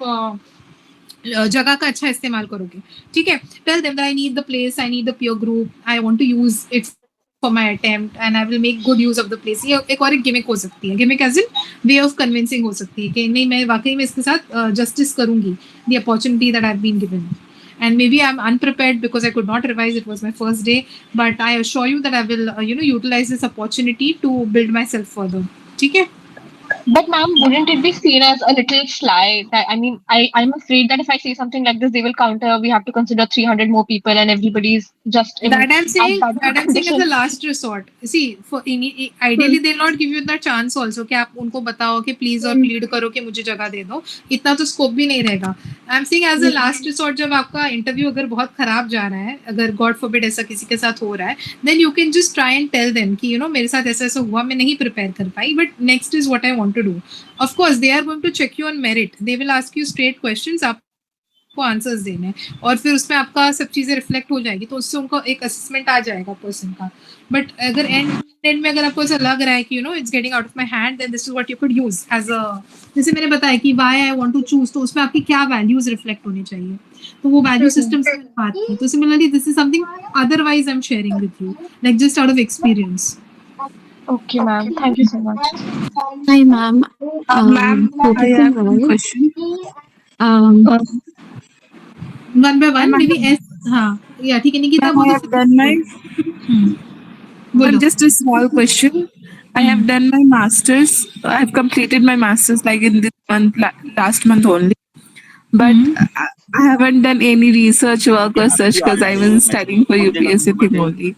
जगह का अच्छा इस्तेमाल करोगे. ठीक है, tell them that I need the place, I need the peer group, I want to use it for my attempt and I will make good use of the place. ये एक और एक गिमिक हो सकती है. Gimmick as in way of convincing हो सकती है कि नहीं, मैं वाकई में इसके साथ जस्टिस करूंगी the opportunity that I have been given. And maybe I'm unprepared because I could not revise, it was my first day, but I assure you that I will utilize this opportunity to build myself further. ठीक है. But ma'am, wouldn't it be seen as a little sly? That, I mean, I'm afraid that if I say something like this, they will counter. We have to consider 300 more people, and everybody's just in. That I'm saying at as condition. a last resort. See, for ideally they'll not give you that chance also कि आप उनको बताओ कि please और plead करो कि मुझे जगह दे दो. इतना तो स्कोप भी नहीं रहेगा. I'm saying as a last resort, जब आपका इंटरव्यू अगर बहुत खराब जा रहा है, अगर God forbid ऐसा किसी के साथ हो रहा है, then you can just try and tell them कि मेरे साथ ऐसा ऐसा हुआ, मैं नहीं prepare कर पाई, but next is what I want to do. Of course, they are going to check you on merit. They will ask you straight questions. आपको आंसर्स देने हैं और फिर उसमें आपका सब चीजें रिफ्लेक्ट हो जाएगी, तो उससे उनको एक असेसमेंट आ जाएगा पर्सन का. बट अगर एंड में अगर आपको ऐसा लग रहा है कि it's getting out of my hand, then this is what you could use as a, जैसे मैंने बताया कि why I want to choose, तो उसमें आपकी क्या वैल्यूज रिफ्लेक्ट होनी चाहिए, तो वो वैल्यू सिस्टम से बात की. तो similarly this is something otherwise I am sharing with you, like just out of experience. Okay, ma'am. Thank you so much. Hi, ma'am. Ma'am, Hope I you're have one well. question. One by one, may be S. हाँ, या ठीक है Nikita, Ma'am, I have done my बोलो. just a small question. I have done my masters. I have completed my masters like in this month, last month only. But I haven't done any research work or such because I was studying for UPSC thing only.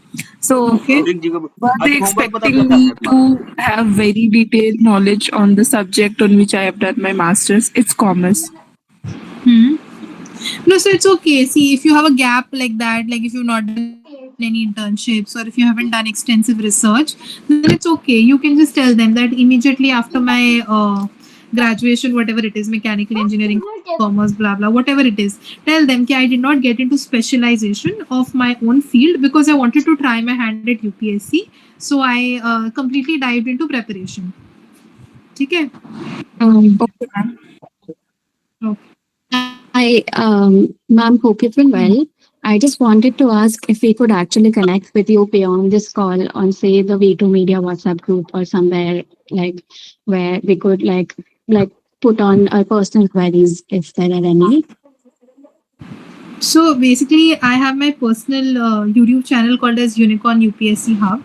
So were they expecting me to have very detailed knowledge on the subject on which I have done my masters? It's commerce. No, so it's okay. See, if you have a gap like that, like if you've not done any internships or if you haven't done extensive research, then it's okay. You can just tell them that immediately after my graduation, whatever it is, mechanical engineering, commerce, blah blah, whatever it is, tell them that I did not get into specialization of my own field because I wanted to try my hand at UPSC. So I completely dived into preparation. Okay. Okay, ma'am. Ma'am, hope you're doing well. I just wanted to ask if we could actually connect with you beyond this call on, say, the V2 Media WhatsApp group or somewhere like where we could like put on our personal queries if there are any. So basically, I have my personal YouTube channel called as Unicorn UPSC Hub.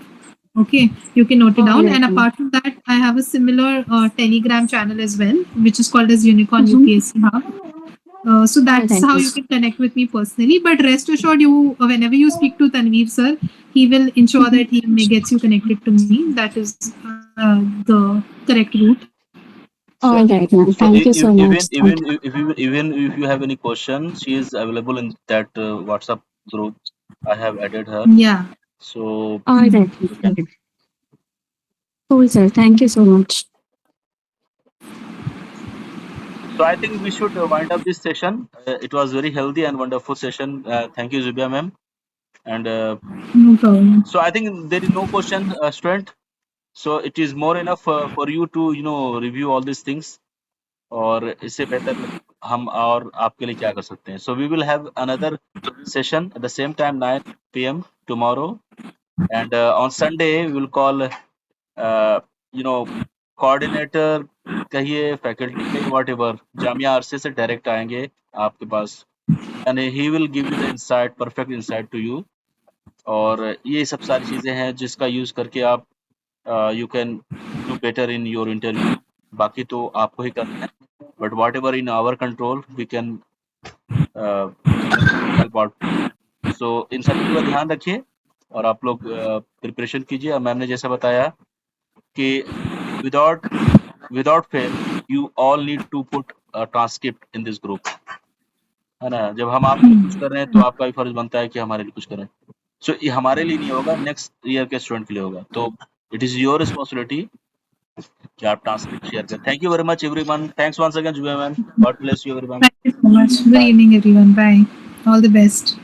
Okay, you can note it down. And apart from that, I have a similar Telegram channel as well, which is called as Unicorn UPSC Hub. So that's how you can connect with me personally. But rest assured, you whenever you speak to Tanveer sir, he will ensure that he gets you connected to me. That is the correct route. All right, ma'am. Thank you so much. Even if you have any question, she is available in that WhatsApp group. I have added her. Yeah. So All right. Cool, sir. Thank you so much. So I think we should wind up this session. It was very healthy and wonderful session. Thank you, Zubia ma'am. And No problem. so I think there is no question, student. So it is more enough for you to review all these things. और इससे बेहतर हम और आपके लिए क्या कर सकते हैं. So we will have another session at the same time 9 p.m. tomorrow, and on Sunday we will call coordinator कहिए, फैकल्टी कहिए, whatever, जामिया आरसे से डायरेक्ट आएंगे आपके पास, यानी he will give you the insight, perfect insight to you. और ये सब सारी चीजें हैं जिसका यूज करके आप you can do better in your interview. बाकी तो आपको ही करना है, but whatever in our control we can help out. So इन सब चीजों का ध्यान रखिए और आप लोग प्रिपरेशन कीजिए. मैम ने जैसा बताया कि without fail you all need to put transcript in this group, है ना? जब हम आपके लिए कुछ कर रहे हैं तो आपका भी फर्ज बनता है कि हमारे लिए कुछ करें। सो ये हमारे लिए नहीं होगा, नेक्स्ट ईयर के स्टूडेंट के लिए होगा। तो इट इज योर रिस्पॉन्सिबिलिटी कि आप ट्रांसक्रिप्ट शेयर करें। Thank you very much everyone, thanks once again जुबे ma'am, God bless you everyone. Thank you so much. Good Bye. evening, everyone. Bye. All the best.